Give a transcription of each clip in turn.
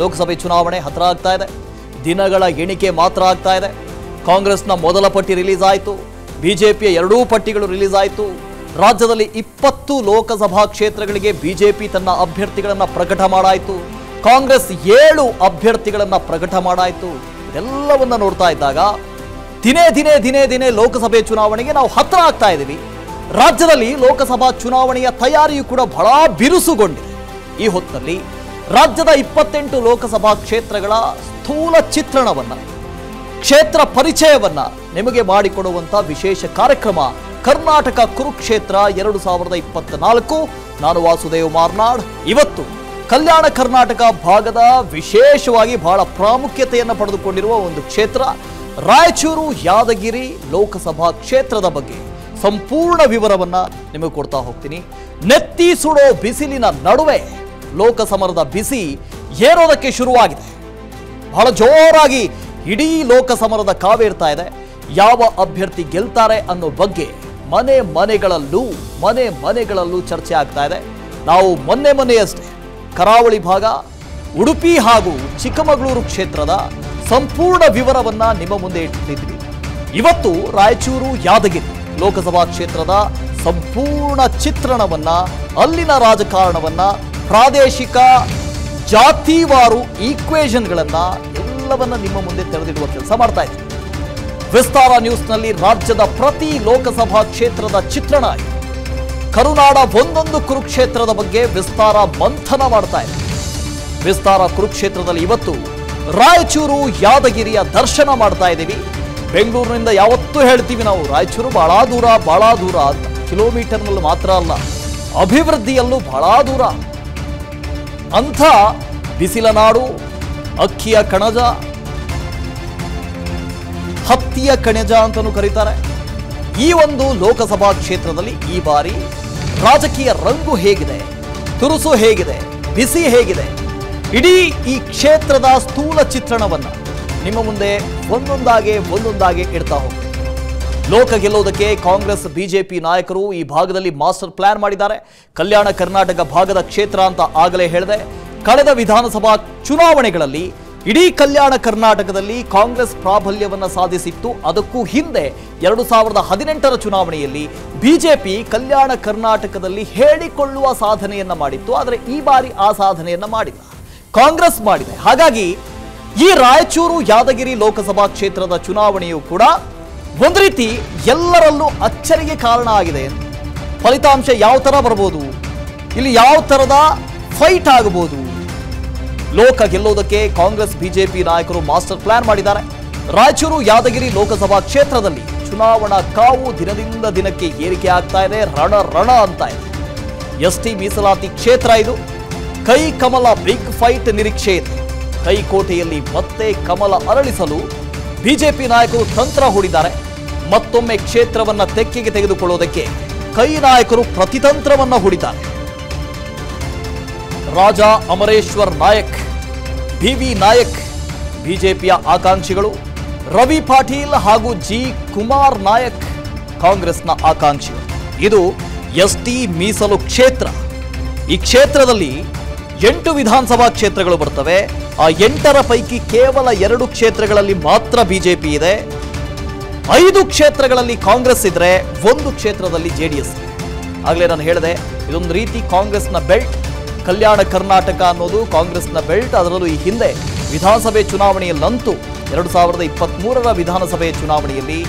ಲೋಕಸಭೆ ಚುನಾವಣೆ ಹತ್ರ ಆಗ್ತಾ ಇದೆ. ದಿನಗಳ ಎಣಿಕೆ ಮಾತ್ರ ಆಗ್ತಾ ಇದೆ. ಕಾಂಗ್ರೆಸ್ನ ಮೊದಲ ಪಟ್ಟಿ ರಿಲೀಸ್ ಆಯಿತು, ಬಿಜೆಪಿಯ ಎರಡೂ ಪಟ್ಟಿಗಳು ರಿಲೀಸ್ ಆಯಿತು. ರಾಜ್ಯದಲ್ಲಿ 20 ಲೋಕಸಭಾ ಕ್ಷೇತ್ರಗಳಿಗೆ ಬಿಜೆಪಿ ತನ್ನ ಅಭ್ಯರ್ಥಿಗಳನ್ನು ಪ್ರಕಟ ಮಾಡಾಯಿತು. ಕಾಂಗ್ರೆಸ್ 7 ಅಭ್ಯರ್ಥಿಗಳನ್ನು ಪ್ರಕಟ ಮಾಡಾಯಿತು. ಇದೆಲ್ಲವನ್ನ ನೋಡ್ತಾ ಇದ್ದಾಗ ದಿನೇ ಲೋಕಸಭೆ ಚುನಾವಣೆಗೆ ನಾವು ಹತ್ರ ಆಗ್ತಾ ಇದ್ದೀವಿ. ರಾಜ್ಯದಲ್ಲಿ ಲೋಕಸಭಾ ಚುನಾವಣೆಯ ತಯಾರಿಯು ಕೂಡ ಬಹಳ ಬಿರುಸುಗೊಂಡಿದೆ. ಈ ಹೊತ್ತಲ್ಲಿ ರಾಜ್ಯದ 28 ಲೋಕಸಭಾ ಕ್ಷೇತ್ರಗಳ ಸ್ಥೂಲ ಚಿತ್ರಣವನ್ನ, ಕ್ಷೇತ್ರ ಪರಿಚಯವನ್ನ ನಿಮಗೆ ಮಾಡಿಕೊಡುವಂತ ವಿಶೇಷ ಕಾರ್ಯಕ್ರಮ ಕರ್ನಾಟಕ ಕುರುಕ್ಷೇತ್ರ 2024. ನಾನು ವಾಸುದೇವ್ ಮಾರ್ನಾಡ್. ಇವತ್ತು ಕಲ್ಯಾಣ ಕರ್ನಾಟಕ ಭಾಗದ ವಿಶೇಷವಾಗಿ ಬಹಳ ಪ್ರಾಮುಖ್ಯತೆಯನ್ನು ಪಡೆದುಕೊಂಡಿರುವ ಒಂದು ಕ್ಷೇತ್ರ ರಾಯಚೂರು ಯಾದಗಿರಿ ಲೋಕಸಭಾ ಕ್ಷೇತ್ರದ ಬಗ್ಗೆ ಸಂಪೂರ್ಣ ವಿವರವನ್ನ ನಿಮಗೆ ಕೊಡ್ತಾ ಹೋಗ್ತೀನಿ. ನೆತ್ತಿ ಸುಡೋ ಬಿಸಿಲಿನ ನಡುವೆ ಲೋಕಸಮರದ ಬಿಸಿ ಏರೋದಕ್ಕೆ ಶುರುವಾಗಿದೆ. ಬಹಳ ಜೋರಾಗಿ ಇಡೀ ಲೋಕಸಮರದ ಕಾವೇರ್ತಾ ಇದೆ. ಯಾವ ಅಭ್ಯರ್ಥಿ ಗೆಲ್ತಾರೆ ಅನ್ನೋ ಬಗ್ಗೆ ಮನೆ ಮನೆಗಳಲ್ಲೂ ಚರ್ಚೆ ಆಗ್ತಾ ಇದೆ. ನಾವು ಮೊನ್ನೆಯಷ್ಟೇ ಕರಾವಳಿ ಭಾಗ, ಉಡುಪಿ ಹಾಗೂ ಚಿಕ್ಕಮಗಳೂರು ಕ್ಷೇತ್ರದ ಸಂಪೂರ್ಣ ವಿವರವನ್ನ ನಿಮ್ಮ ಮುಂದೆ ಇಟ್ಟಿದ್ವಿ. ಇವತ್ತು ರಾಯಚೂರು ಯಾದಗಿರಿ ಲೋಕಸಭಾ ಕ್ಷೇತ್ರದ ಸಂಪೂರ್ಣ ಚಿತ್ರಣವನ್ನ, ಅಲ್ಲಿನ ರಾಜಕಾರಣವನ್ನ, ಪ್ರಾದೇಶಿಕ ಜಾತಿವಾರು ಈಕ್ವೇಷನ್ಗಳನ್ನ ಎಲ್ಲವನ್ನ ನಿಮ್ಮ ಮುಂದೆ ತೆರೆದಿಡುವ ಕೆಲಸ ಮಾಡ್ತಾ ಇದ್ದೀವಿ. ವಿಸ್ತಾರ ನ್ಯೂಸ್ನಲ್ಲಿ ರಾಜ್ಯದ ಪ್ರತಿ ಲೋಕಸಭಾ ಕ್ಷೇತ್ರದ ಚಿತ್ರಣ, ಕರುನಾಡ ಒಂದೊಂದು ಕುರುಕ್ಷೇತ್ರದ ಬಗ್ಗೆ ವಿಸ್ತಾರ ಮಂಥನ ಮಾಡ್ತಾ ಇದೆ. ವಿಸ್ತಾರ ಕುರುಕ್ಷೇತ್ರದಲ್ಲಿ ಇವತ್ತು ರಾಯಚೂರು ಯಾದಗಿರಿಯ ದರ್ಶನ ಮಾಡ್ತಾ ಇದ್ದೀವಿ. ಬೆಂಗಳೂರಿನಿಂದ ಯಾವತ್ತೂ ಹೇಳ್ತೀವಿ ನಾವು, ರಾಯಚೂರು ಬಹಳ ದೂರ ಅಂತ. ಕಿಲೋಮೀಟರ್ನಲ್ಲಿ ಮಾತ್ರ ಅಲ್ಲ, ಅಭಿವೃದ್ಧಿಯಲ್ಲೂ ಬಹಳ ದೂರ. ಅಂಥ ಬಿಸಿಲ ನಾಡು, ಅಕ್ಕಿಯ ಕಣಜ, ಹತ್ತಿಯ ಕಣಜ ಅಂತಲೂ ಕರೀತಾರೆ. ಈ ಒಂದು ಲೋಕಸಭಾ ಕ್ಷೇತ್ರದಲ್ಲಿ ಈ ಬಾರಿ ರಾಜಕೀಯ ರಂಗು ಹೇಗಿದೆ, ತುರುಸು ಹೇಗಿದೆ, ಬಿಸಿ ಹೇಗಿದೆ, ಇಡೀ ಈ ಕ್ಷೇತ್ರದ ಸ್ಥೂಲ ಚಿತ್ರಣವನ್ನ ನಿಮ್ಮ ಮುಂದೆ ಒಂದೊಂದಾಗೆ ಇಡ್ತಾ ಹೋಗ್ತೀವಿ. ಲೋಕ ಗೆಲ್ಲೋದಕ್ಕೆ ಕಾಂಗ್ರೆಸ್ ಬಿಜೆಪಿ ನಾಯಕರು ಈ ಭಾಗದಲ್ಲಿ ಮಾಸ್ಟರ್ ಪ್ಲಾನ್ ಮಾಡಿದ್ದಾರೆ. ಕಲ್ಯಾಣ ಕರ್ನಾಟಕ ಭಾಗದ ಕ್ಷೇತ್ರ ಅಂತ ಆಗಲೇ ಹೇಳಿದೆ. ಕಳೆದ ವಿಧಾನಸಭಾ ಚುನಾವಣೆಗಳಲ್ಲಿ ಇಡೀ ಕಲ್ಯಾಣ ಕರ್ನಾಟಕದಲ್ಲಿ ಕಾಂಗ್ರೆಸ್ ಪ್ರಾಬಲ್ಯವನ್ನ ಸಾಧಿಸಿತ್ತು. ಅದಕ್ಕೂ ಹಿಂದೆ 2018ರ ಚುನಾವಣೆಯಲ್ಲಿ ಬಿಜೆಪಿ ಕಲ್ಯಾಣ ಕರ್ನಾಟಕದಲ್ಲಿ ಹೇಳಿಕೊಳ್ಳುವ ಸಾಧನೆಯನ್ನ ಮಾಡಿತ್ತು. ಆದರೆ ಈ ಬಾರಿ ಆ ಸಾಧನೆಯನ್ನ ಮಾಡಿಲ್ಲ, ಕಾಂಗ್ರೆಸ್ ಮಾಡಿದೆ. ಹಾಗಾಗಿ ಈ ರಾಯಚೂರು ಯಾದಗಿರಿ ಲೋಕಸಭಾ ಕ್ಷೇತ್ರದ ಚುನಾವಣೆಯು ಕೂಡ ಒಂದು ರೀತಿ ಎಲ್ಲರಲ್ಲೂ ಅಚ್ಚರಿಗೆ ಕಾರಣ ಆಗಿದೆ. ಫಲಿತಾಂಶ ಯಾವ ತರ ಬರಬಹುದು, ಇಲ್ಲಿ ಯಾವ ತರದ ಫೈಟ್ ಆಗಬಹುದು, ಲೋಕ ಗೆಲ್ಲೋದಕ್ಕೆ ಕಾಂಗ್ರೆಸ್ ಬಿಜೆಪಿ ನಾಯಕರು ಮಾಸ್ಟರ್ ಪ್ಲಾನ್ ಮಾಡಿದ್ದಾರೆ. ರಾಯಚೂರು ಯಾದಗಿರಿ ಲೋಕಸಭಾ ಕ್ಷೇತ್ರದಲ್ಲಿ ಚುನಾವಣಾ ಕಾವು ದಿನದಿಂದ ದಿನಕ್ಕೆ ಏರಿಕೆ ಆಗ್ತಾ ಇದೆ. ರಣ ಅಂತ ಇದೆ. ಎಸ್ಟಿ ಮೀಸಲಾತಿ ಕ್ಷೇತ್ರ ಇದು. ಕೈ ಕಮಲ ಬಿಗ್ ಫೈಟ್ ನಿರೀಕ್ಷೆ ಇದೆ. ಕೈಕೋಟೆಯಲ್ಲಿ ಮತ್ತೆ ಕಮಲ ಅರಳಿಸಲು ಬಿಜೆಪಿ ನಾಯಕರು ತಂತ್ರ ಹೂಡಿದ್ದಾರೆ. ಮತ್ತೊಮ್ಮೆ ಕ್ಷೇತ್ರವನ್ನ ತೆಕ್ಕೆಗೆ ತೆಗೆದುಕೊಳ್ಳೋದಕ್ಕೆ ಕೈ ನಾಯಕರು ಪ್ರತಿತಂತ್ರವನ್ನ ಹೂಡಿದ್ದಾರೆ. ರಾಜಾ ಅಮರೇಶ್ವರ್ ನಾಯಕ್, ಬಿವಿ ನಾಯಕ್ ಬಿಜೆಪಿಯ ಆಕಾಂಕ್ಷಿಗಳು, ರವಿ ಪಾಟೀಲ್ ಹಾಗೂ ಜಿ ಕುಮಾರ್ ನಾಯಕ್ ಕಾಂಗ್ರೆಸ್ನ ಆಕಾಂಕ್ಷಿಗಳು. ಇದು ಎಸ್ಟಿ ಮೀಸಲು ಕ್ಷೇತ್ರ. ಈ ಕ್ಷೇತ್ರದಲ್ಲಿ 8 ವಿಧಾನಸಭಾ ಕ್ಷೇತ್ರಗಳು ಬರ್ತವೆ. ಆ 8ರ ಪೈಕಿ ಕೇವಲ 2 ಕ್ಷೇತ್ರಗಳಲ್ಲಿ ಮಾತ್ರ ಬಿಜೆಪಿ ಇದೆ. 5 ಕ್ಷೇತ್ರಗಳಲ್ಲಿ ಕಾಂಗ್ರೆಸ್ ಇದ್ರೆ 1 ಕ್ಷೇತ್ರದಲ್ಲಿ ಜೆಡಿಎಸ್. ಆಗಲೇ ನಾನು ಹೇಳಿದೆ, ಇದೊಂದು ರೀತಿ ಕಾಂಗ್ರೆಸ್ನ ಬೆಲ್ಟ್. ಕಲ್ಯಾಣ ಕರ್ನಾಟಕ ಅನ್ನೋದು ಕಾಂಗ್ರೆಸ್ನ ಬೆಲ್ಟ್. ಅದರಲ್ಲೂ ಈ ಹಿಂದೆ ವಿಧಾನಸಭೆ ಚುನಾವಣೆಯಲ್ಲಂತೂ 2023ರ ವಿಧಾನಸಭೆ ಚುನಾವಣೆಯಲ್ಲಿ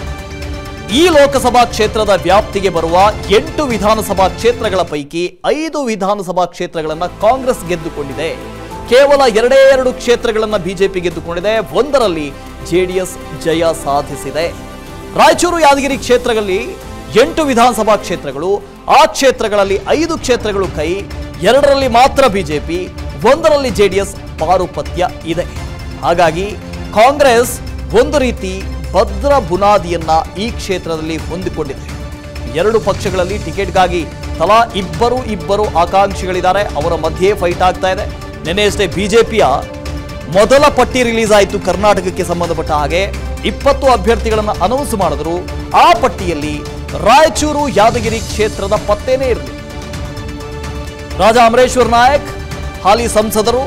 ಈ ಲೋಕಸಭಾ ಕ್ಷೇತ್ರದ ವ್ಯಾಪ್ತಿಗೆ ಬರುವ 8 ವಿಧಾನಸಭಾ ಕ್ಷೇತ್ರಗಳ ಪೈಕಿ 5 ವಿಧಾನಸಭಾ ಕ್ಷೇತ್ರಗಳನ್ನು ಕಾಂಗ್ರೆಸ್ ಗೆದ್ದುಕೊಂಡಿದೆ. ಕೇವಲ 2 ಕ್ಷೇತ್ರಗಳನ್ನು ಬಿಜೆಪಿ ಗೆದ್ದುಕೊಂಡಿದೆ. 1ರಲ್ಲಿ ಜೆಡಿಎಸ್ ಜಯ ಸಾಧಿಸಿದೆ. ರಾಯಚೂರು ಯಾದಗಿರಿ ಕ್ಷೇತ್ರಗಳಲ್ಲಿ 8 ವಿಧಾನಸಭಾ ಕ್ಷೇತ್ರಗಳು, ಆ ಕ್ಷೇತ್ರಗಳಲ್ಲಿ 5 ಕ್ಷೇತ್ರಗಳು ಕೈ, 2ರಲ್ಲಿ ಮಾತ್ರ ಬಿಜೆಪಿ, 1ರಲ್ಲಿ ಜೆಡಿಎಸ್ ಪಾರುಪತ್ಯ ಇದೆ. ಹಾಗಾಗಿ ಕಾಂಗ್ರೆಸ್ ಒಂದು ರೀತಿ ಭದ್ರ ಬುನಾದಿಯನ್ನ ಈ ಕ್ಷೇತ್ರದಲ್ಲಿ ಹೊಂದಿಕೊಂಡಿದೆ. 2 ಪಕ್ಷಗಳಲ್ಲಿ ಟಿಕೆಟ್ಗಾಗಿ ತಲಾ ಇಬ್ಬರು ಆಕಾಂಕ್ಷಿಗಳಿದ್ದಾರೆ. ಅವರ ಮಧ್ಯೆ ಫೈಟ್ ಆಗ್ತಾ ಇದೆ. ನಿನ್ನೆಯಷ್ಟೇ ಬಿಜೆಪಿಯ ಮೊದಲ ಪಟ್ಟಿ ರಿಲೀಸ್ ಆಯಿತು. ಕರ್ನಾಟಕಕ್ಕೆ ಸಂಬಂಧಪಟ್ಟ ಹಾಗೆ 20 ಅಭ್ಯರ್ಥಿಗಳನ್ನು ಅನೌನ್ಸ್ ಮಾಡಿದ್ರು. ಆ ಪಟ್ಟಿಯಲ್ಲಿ ರಾಯಚೂರು ಯಾದಗಿರಿ ಕ್ಷೇತ್ರದ ಪತ್ತೇನೇ ಇರಲಿಲ್ಲ. ರಾಜಾ ಅಮರೇಶ್ವರ್ ನಾಯಕ್ ಹಾಲಿ ಸಂಸದರು,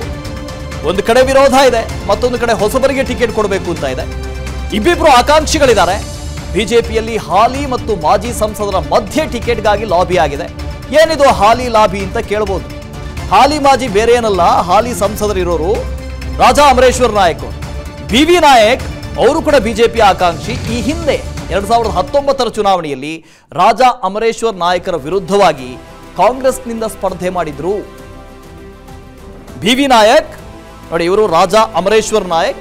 ಒಂದು ಕಡೆ ವಿರೋಧ ಇದೆ, ಮತ್ತೊಂದು ಕಡೆ ಹೊಸಬರಿಗೆ ಟಿಕೆಟ್ ಕೊಡಬೇಕು ಅಂತ ಇದೆ. ಇಬ್ಬಿಬ್ರು ಆಕಾಂಕ್ಷಿಗಳಿದ್ದಾರೆ. ಬಿಜೆಪಿಯಲ್ಲಿ ಹಾಲಿ ಮತ್ತು ಮಾಜಿ ಸಂಸದರ ಮಧ್ಯೆ ಟಿಕೆಟ್ಗಾಗಿ ಲಾಬಿ ಆಗಿದೆ. ಏನಿದು ಹಾಲಿ ಲಾಬಿ ಅಂತ ಕೇಳಬಹುದು. ಹಾಲಿ ಮಾಜಿ ಬೇರೆ ಏನಲ್ಲ, ಹಾಲಿ ಸಂಸದರಿರೋರು ರಾಜಾ ಅಮರೇಶ್ವರ್ ನಾಯಕ್, BV ನಾಯಕ್ ಅವರು ಕೂಡ ಬಿಜೆಪಿ ಆಕಾಂಕ್ಷಿ. ಈ ಹಿಂದೆ 2019 ಚುನಾವಣೆಯಲ್ಲಿ ರಾಜಾ ಅಮರೇಶ್ವರ್ ನಾಯಕರ ವಿರುದ್ಧವಾಗಿ ಕಾಂಗ್ರೆಸ್ನಿಂದ ಸ್ಪರ್ಧೆ ಮಾಡಿದ್ರು. BV ನಾಯಕ್ ನೋಡಿ, ಇವರು ರಾಜಾ ಅಮರೇಶ್ವರ್ ನಾಯಕ್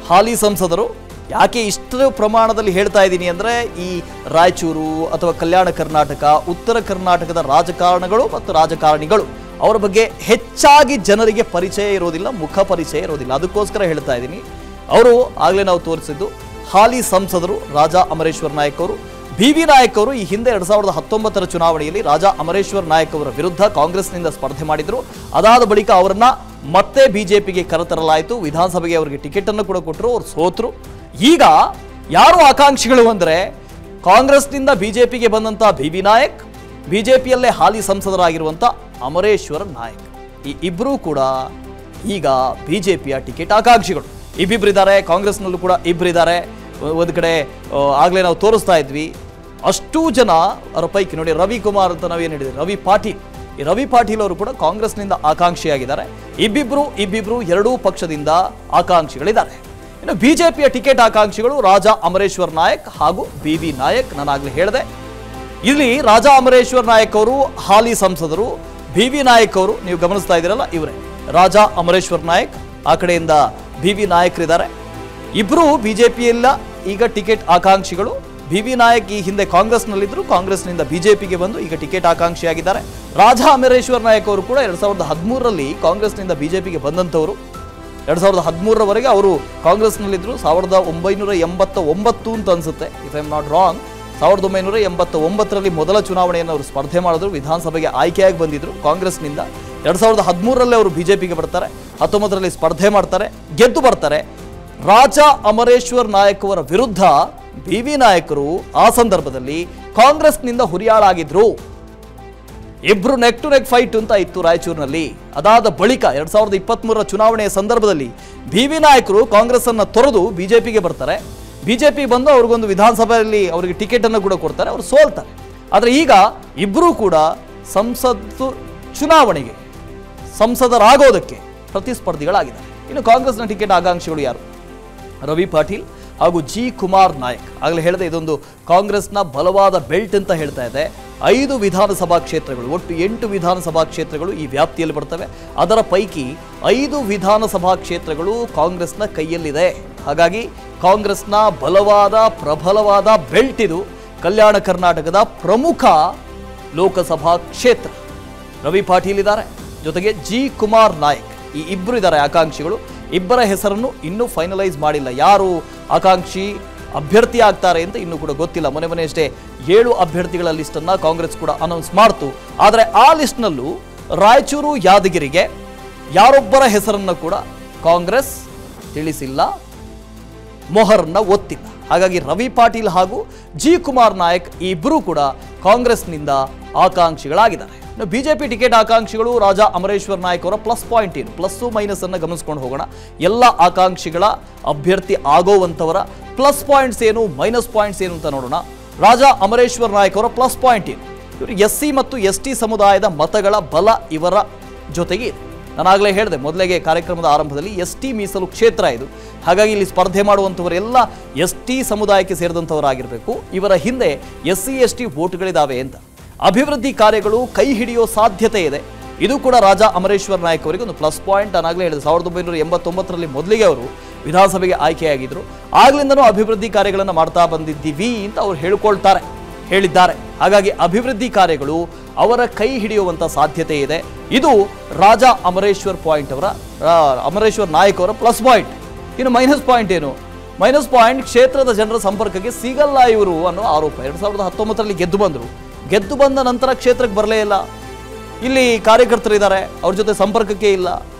ಹಾಲಿ ಸಂಸದರು. ಯಾಕೆ ಇಷ್ಟು ಪ್ರಮಾಣದಲ್ಲಿ ಹೇಳ್ತಾ ಇದ್ದೀನಿ ಅಂದರೆ, ಈ ರಾಯಚೂರು ಅಥವಾ ಕಲ್ಯಾಣ ಕರ್ನಾಟಕ, ಉತ್ತರ ಕರ್ನಾಟಕದ ರಾಜಕಾರಣಗಳು ಮತ್ತು ರಾಜಕಾರಣಿಗಳು ಅವರ ಬಗ್ಗೆ ಹೆಚ್ಚಾಗಿ ಜನರಿಗೆ ಪರಿಚಯ ಇರೋದಿಲ್ಲ, ಮುಖ ಪರಿಚಯ ಇರೋದಿಲ್ಲ. ಅದಕ್ಕೋಸ್ಕರ ಹೇಳ್ತಾ ಇದ್ದೀನಿ. ಅವರು ಆಗಲೇ ನಾವು ತೋರಿಸಿದ್ದು ಹಾಲಿ ಸಂಸದರು ರಾಜಾ ಅಮರೇಶ್ವರ್ ನಾಯಕ್ ಅವರು. BV ನಾಯಕ್ ಅವರು ಈ ಹಿಂದೆ 2019 ಚುನಾವಣೆಯಲ್ಲಿ ರಾಜಾ ಅಮರೇಶ್ವರ್ ನಾಯಕ್ ಅವರ ವಿರುದ್ಧ ಕಾಂಗ್ರೆಸ್ನಿಂದ ಸ್ಪರ್ಧೆ ಮಾಡಿದ್ರು. ಅದಾದ ಬಳಿಕ ಅವರನ್ನ ಮತ್ತೆ ಬಿಜೆಪಿಗೆ ಕರೆತರಲಾಯಿತು. ವಿಧಾನಸಭೆಗೆ ಅವರಿಗೆ ಟಿಕೆಟ್ ಅನ್ನು ಕೂಡ ಕೊಟ್ಟರು, ಅವರು ಸೋತರು. ಈಗ ಯಾರು ಆಕಾಂಕ್ಷಿಗಳು ಅಂದರೆ, ಕಾಂಗ್ರೆಸ್ನಿಂದ ಬಿಜೆಪಿಗೆ ಬಂದಂತ BV ನಾಯಕ್, ಬಿಜೆಪಿಯಲ್ಲೇ ಹಾಲಿ ಸಂಸದರಾಗಿರುವಂತ ಅಮರೇಶ್ವರ್ ನಾಯಕ್, ಈ ಇಬ್ಬರೂ ಕೂಡ ಈಗ ಬಿಜೆಪಿಯ ಟಿಕೆಟ್ ಆಕಾಂಕ್ಷಿಗಳು. ಇಬ್ಬಿಬ್ಬರಿದ್ದಾರೆ, ಕಾಂಗ್ರೆಸ್ನಲ್ಲೂ ಕೂಡ ಇಬ್ಬರಿದ್ದಾರೆ. ಒಂದು ಕಡೆ ಆಗಲೇ ನಾವು ತೋರಿಸ್ತಾ ಇದ್ವಿ, ಅಷ್ಟೂ ಜನ ಅವರ ಪೈಕಿ ನೋಡಿ, ರವಿಕುಮಾರ್ ಅಂತ ನಾವೇನು ಹೇಳಿದ್ವಿ, ರವಿ ಪಾಟೀಲ್, ಈ ರವಿ ಪಾಟೀಲ್ ಅವರು ಕೂಡ ಕಾಂಗ್ರೆಸ್ನಿಂದ ಆಕಾಂಕ್ಷಿಯಾಗಿದ್ದಾರೆ. ಇಬ್ಬಿಬ್ರು ಎರಡೂ ಪಕ್ಷದಿಂದ ಆಕಾಂಕ್ಷಿಗಳಿದ್ದಾರೆ. ಇನ್ನು ಬಿಜೆಪಿಯ ಟಿಕೆಟ್ ಆಕಾಂಕ್ಷಿಗಳು ರಾಜಾ ಅಮರೇಶ್ವರ್ ನಾಯಕ್ ಹಾಗೂ BV ನಾಯಕ್. ನಾನು ಆಗಲೇ ಹೇಳಿದೆ, ಇಲ್ಲಿ ರಾಜಾ ಅಮರೇಶ್ವರ್ ನಾಯಕ್ ಅವರು ಹಾಲಿ ಸಂಸದರು, BV ನಾಯಕ್ ಅವರು ನೀವು ಗಮನಿಸ್ತಾ ಇದ್ದೀರಲ್ಲ ಇವರೇ ರಾಜಾ ಅಮರೇಶ್ವರ್ ನಾಯಕ್, ಆ ಕಡೆಯಿಂದ BV ನಾಯಕರಿದ್ದಾರೆ. ಇಬ್ರು ಬಿಜೆಪಿಯಲ್ಲ ಈಗ ಟಿಕೆಟ್ ಆಕಾಂಕ್ಷಿಗಳು. BV ನಾಯಕ್ ಈ ಹಿಂದೆ ಕಾಂಗ್ರೆಸ್ನಲ್ಲಿದ್ದರು, ಕಾಂಗ್ರೆಸ್ನಿಂದ ಬಿಜೆಪಿಗೆ ಬಂದು ಈಗ ಟಿಕೆಟ್ ಆಕಾಂಕ್ಷಿಯಾಗಿದ್ದಾರೆ. ರಾಜಾ ಅಮರೇಶ್ವರ್ ನಾಯಕ್ ಅವರು ಕೂಡ 2013ರಲ್ಲಿ ಕಾಂಗ್ರೆಸ್ನಿಂದ ಬಿಜೆಪಿಗೆ ಬಂದಂಥವರು. 2013ರವರೆಗೆ ಅವರು ಕಾಂಗ್ರೆಸ್ನಲ್ಲಿದ್ದರು. 1989 ಅಂತ ಅನ್ಸುತ್ತೆ, if I am not wrong. 1989ರಲ್ಲಿ ಮೊದಲ ಚುನಾವಣೆಯನ್ನು ಅವರು ಸ್ಪರ್ಧೆ ಮಾಡಿದ್ರು, ವಿಧಾನಸಭೆಗೆ ಆಯ್ಕೆಯಾಗಿ ಬಂದಿದ್ರು ಕಾಂಗ್ರೆಸ್ನಿಂದ. 2013ರಲ್ಲಿ ಅವರು ಬಿಜೆಪಿಗೆ ಬರ್ತಾರೆ, 19ರಲ್ಲಿ ಸ್ಪರ್ಧೆ ಮಾಡ್ತಾರೆ, ಗೆದ್ದು ಬರ್ತಾರೆ. ರಾಜಾ ಅಮರೇಶ್ವರ್ ನಾಯಕ್ ಅವರ ವಿರುದ್ಧ BV ನಾಯಕರು ಆ ಸಂದರ್ಭದಲ್ಲಿ ಕಾಂಗ್ರೆಸ್ನಿಂದ ಹುರಿಯಾಳಾಗಿದ್ರು. ಇಬ್ರು ನೆಕ್ ಟು ನೆಕ್ ಫೈಟ್ ಅಂತ ಇತ್ತು ರಾಯಚೂರಿನಲ್ಲಿ. ಅದಾದ ಬಳಿಕ 2023ರ ಚುನಾವಣೆಯ ಸಂದರ್ಭದಲ್ಲಿ BV ನಾಯಕರು ಕಾಂಗ್ರೆಸ್ ಅನ್ನ ತೊರೆದು ಬಿಜೆಪಿಗೆ ಬರ್ತಾರೆ. ಬಿಜೆಪಿ ಬಂದು ಅವ್ರಿಗೊಂದು ವಿಧಾನಸಭೆಯಲ್ಲಿ ಅವರಿಗೆ ಟಿಕೆಟ್ ಅನ್ನು ಕೂಡ ಕೊಡ್ತಾರೆ, ಅವರು ಸೋಲ್ತಾರೆ. ಆದರೆ ಈಗ ಇಬ್ಬರೂ ಕೂಡ ಸಂಸತ್ತು ಚುನಾವಣೆಗೆ ಸಂಸದರಾಗೋದಕ್ಕೆ ಪ್ರತಿಸ್ಪರ್ಧಿಗಳಾಗಿದ್ದಾರೆ. ಇನ್ನು ಕಾಂಗ್ರೆಸ್ನ ಟಿಕೆಟ್ ಆಕಾಂಕ್ಷಿಗಳು ಯಾರು? ರವಿ ಪಾಟೀಲ್ ಹಾಗೂ G. ಕುಮಾರ್ ನಾಯಕ್. ಆಗಲೇ ಹೇಳಿದೆ, ಇದೊಂದು ಕಾಂಗ್ರೆಸ್ನ ಬಲವಾದ ಬೆಲ್ಟ್ ಅಂತ ಹೇಳ್ತಾ ಇದೆ. 5 ವಿಧಾನಸಭಾ ಕ್ಷೇತ್ರಗಳು, ಒಟ್ಟು 8 ವಿಧಾನಸಭಾ ಕ್ಷೇತ್ರಗಳು ಈ ವ್ಯಾಪ್ತಿಯಲ್ಲಿ ಬರ್ತವೆ. ಅದರ ಪೈಕಿ 5 ವಿಧಾನಸಭಾ ಕ್ಷೇತ್ರಗಳು ಕಾಂಗ್ರೆಸ್ನ ಕೈಯಲ್ಲಿದೆ. ಹಾಗಾಗಿ ಕಾಂಗ್ರೆಸ್ನ ಬಲವಾದ ಪ್ರಬಲವಾದ ಬೆಲ್ಟ್ ಇದು. ಕಲ್ಯಾಣ ಕರ್ನಾಟಕದ ಪ್ರಮುಖ ಲೋಕಸಭಾ ಕ್ಷೇತ್ರ. ರವಿ ಪಾಟೀಲ್ ಇದ್ದಾರೆ, ಜೊತೆಗೆ G. ಕುಮಾರ್ ನಾಯಕ್, ಈ ಇಬ್ಬರು ಇದ್ದಾರೆ ಆಕಾಂಕ್ಷಿಗಳು. ಇಬ್ಬರ ಹೆಸರನ್ನು ಇನ್ನೂ ಫೈನಲೈಸ್ ಮಾಡಿಲ್ಲ. ಯಾರು ಆಕಾಂಕ್ಷಿ ಅಭ್ಯರ್ಥಿ ಆಗ್ತಾರೆ ಅಂತ ಇನ್ನೂ ಕೂಡ ಗೊತ್ತಿಲ್ಲ. ಮೊನ್ನೆ ಅಷ್ಟೇ 7 ಅಭ್ಯರ್ಥಿಗಳ ಲಿಸ್ಟನ್ನು ಕಾಂಗ್ರೆಸ್ ಕೂಡ ಅನೌನ್ಸ್ ಮಾಡ್ತು. ಆದರೆ ಆ ಲಿಸ್ಟ್ನಲ್ಲೂ ರಾಯಚೂರು ಯಾದಗಿರಿಗೆ ಯಾರೊಬ್ಬರ ಹೆಸರನ್ನು ಕೂಡ ಕಾಂಗ್ರೆಸ್ ತಿಳಿಸಿಲ್ಲ, ಮೊಹರನ್ನ ಒತ್ತಿಲ್ಲ. ಹಾಗಾಗಿ ರವಿ ಪಾಟೀಲ್ ಹಾಗೂ G. ಕುಮಾರ್ ನಾಯಕ್ ಈ ಇಬ್ಬರೂ ಕೂಡ ಕಾಂಗ್ರೆಸ್ನಿಂದ ಆಕಾಂಕ್ಷಿಗಳಾಗಿದ್ದಾರೆ. ಬಿಜೆಪಿ ಟಿಕೆಟ್ ಆಕಾಂಕ್ಷಿಗಳು ರಾಜಾ ಅಮರೇಶ್ವರ್ ನಾಯಕ್ ಅವರ ಪ್ಲಸ್ ಪಾಯಿಂಟ್ ಏನು, ಪ್ಲಸ್ಸು ಮೈನಸ್ ಅನ್ನು ಗಮನಿಸ್ಕೊಂಡು ಹೋಗೋಣ. ಎಲ್ಲ ಆಕಾಂಕ್ಷಿಗಳ ಅಭ್ಯರ್ಥಿ ಆಗೋವಂಥವರ ಪ್ಲಸ್ ಪಾಯಿಂಟ್ಸ್ ಏನು, ಮೈನಸ್ ಪಾಯಿಂಟ್ಸ್ ಏನು ಅಂತ ನೋಡೋಣ. ರಾಜಾ ಅಮರೇಶ್ವರ್ ನಾಯಕ್ ಅವರ ಪ್ಲಸ್ ಪಾಯಿಂಟ್ ಏನು? ಇವರು SC ಮತ್ತು ST ಸಮುದಾಯದ ಮತಗಳ ಬಲ ಇವರ ಜೊತೆಗೆ ಇದೆ. ನಾನಾಗಲೇ ಹೇಳಿದೆ ಮೊದಲಿಗೆ ಕಾರ್ಯಕ್ರಮದ ಆರಂಭದಲ್ಲಿ, ST ಮೀಸಲು ಕ್ಷೇತ್ರ ಇದು. ಹಾಗಾಗಿ ಇಲ್ಲಿ ಸ್ಪರ್ಧೆ ಮಾಡುವಂಥವರೆಲ್ಲ ST ಸಮುದಾಯಕ್ಕೆ ಸೇರಿದಂಥವರಾಗಿರಬೇಕು. ಇವರ ಹಿಂದೆ SC ST ವೋಟ್ಗಳಿದ್ದಾವೆ ಅಂತ. ಅಭಿವೃದ್ಧಿ ಕಾರ್ಯಗಳು ಕೈ ಹಿಡಿಯೋ ಸಾಧ್ಯತೆ ಇದೆ. ಇದು ಕೂಡ ರಾಜಾ ಅಮರೇಶ್ವರ್ ನಾಯಕ್ ಅವರಿಗೆ ಒಂದು ಪ್ಲಸ್ ಪಾಯಿಂಟ್. ನಾನಾಗಲೇ ಹೇಳಿದೆ, 1989ರಲ್ಲಿ ಮೊದಲಿಗೆ ಅವರು ವಿಧಾನಸಭೆಗೆ ಆಯ್ಕೆಯಾಗಿದ್ದರು. ಆಗ್ಲಿಂದನೂ ಅಭಿವೃದ್ಧಿ ಕಾರ್ಯಗಳನ್ನು ಮಾಡ್ತಾ ಬಂದಿದ್ದೀವಿ ಅಂತ ಅವರು ಹೇಳಿದ್ದಾರೆ. ಹಾಗಾಗಿ ಅಭಿವೃದ್ಧಿ ಕಾರ್ಯಗಳು ಅವರ ಕೈ ಹಿಡಿಯುವಂಥ ಸಾಧ್ಯತೆ ಇದೆ. ಇದು ರಾಜಾ ಅಮರೇಶ್ವರ್ ಅಮರೇಶ್ವರ್ ನಾಯಕ್ ಅವರ ಪ್ಲಸ್ ಪಾಯಿಂಟ್. ಇನ್ನು ಮೈನಸ್ ಪಾಯಿಂಟ್ ಏನು? ಮೈನಸ್ ಪಾಯಿಂಟ್, ಕ್ಷೇತ್ರದ ಜನರ ಸಂಪರ್ಕಕ್ಕೆ ಸಿಗಲ್ಲ ಇವರು ಅನ್ನೋ ಆರೋಪ. 2019ರಲ್ಲಿ ಗೆದ್ದು ಬಂದ ನಂತರ ಕ್ಷೇತ್ರಕ್ಕೆ ಬರಲೇ ಇಲ್ಲ. ಇಲ್ಲಿ ಕಾರ್ಯಕರ್ತರಿದ್ದಾರೆ, ಅವ್ರ ಜೊತೆ ಸಂಪರ್ಕಕ್ಕೆ ಇಲ್ಲ,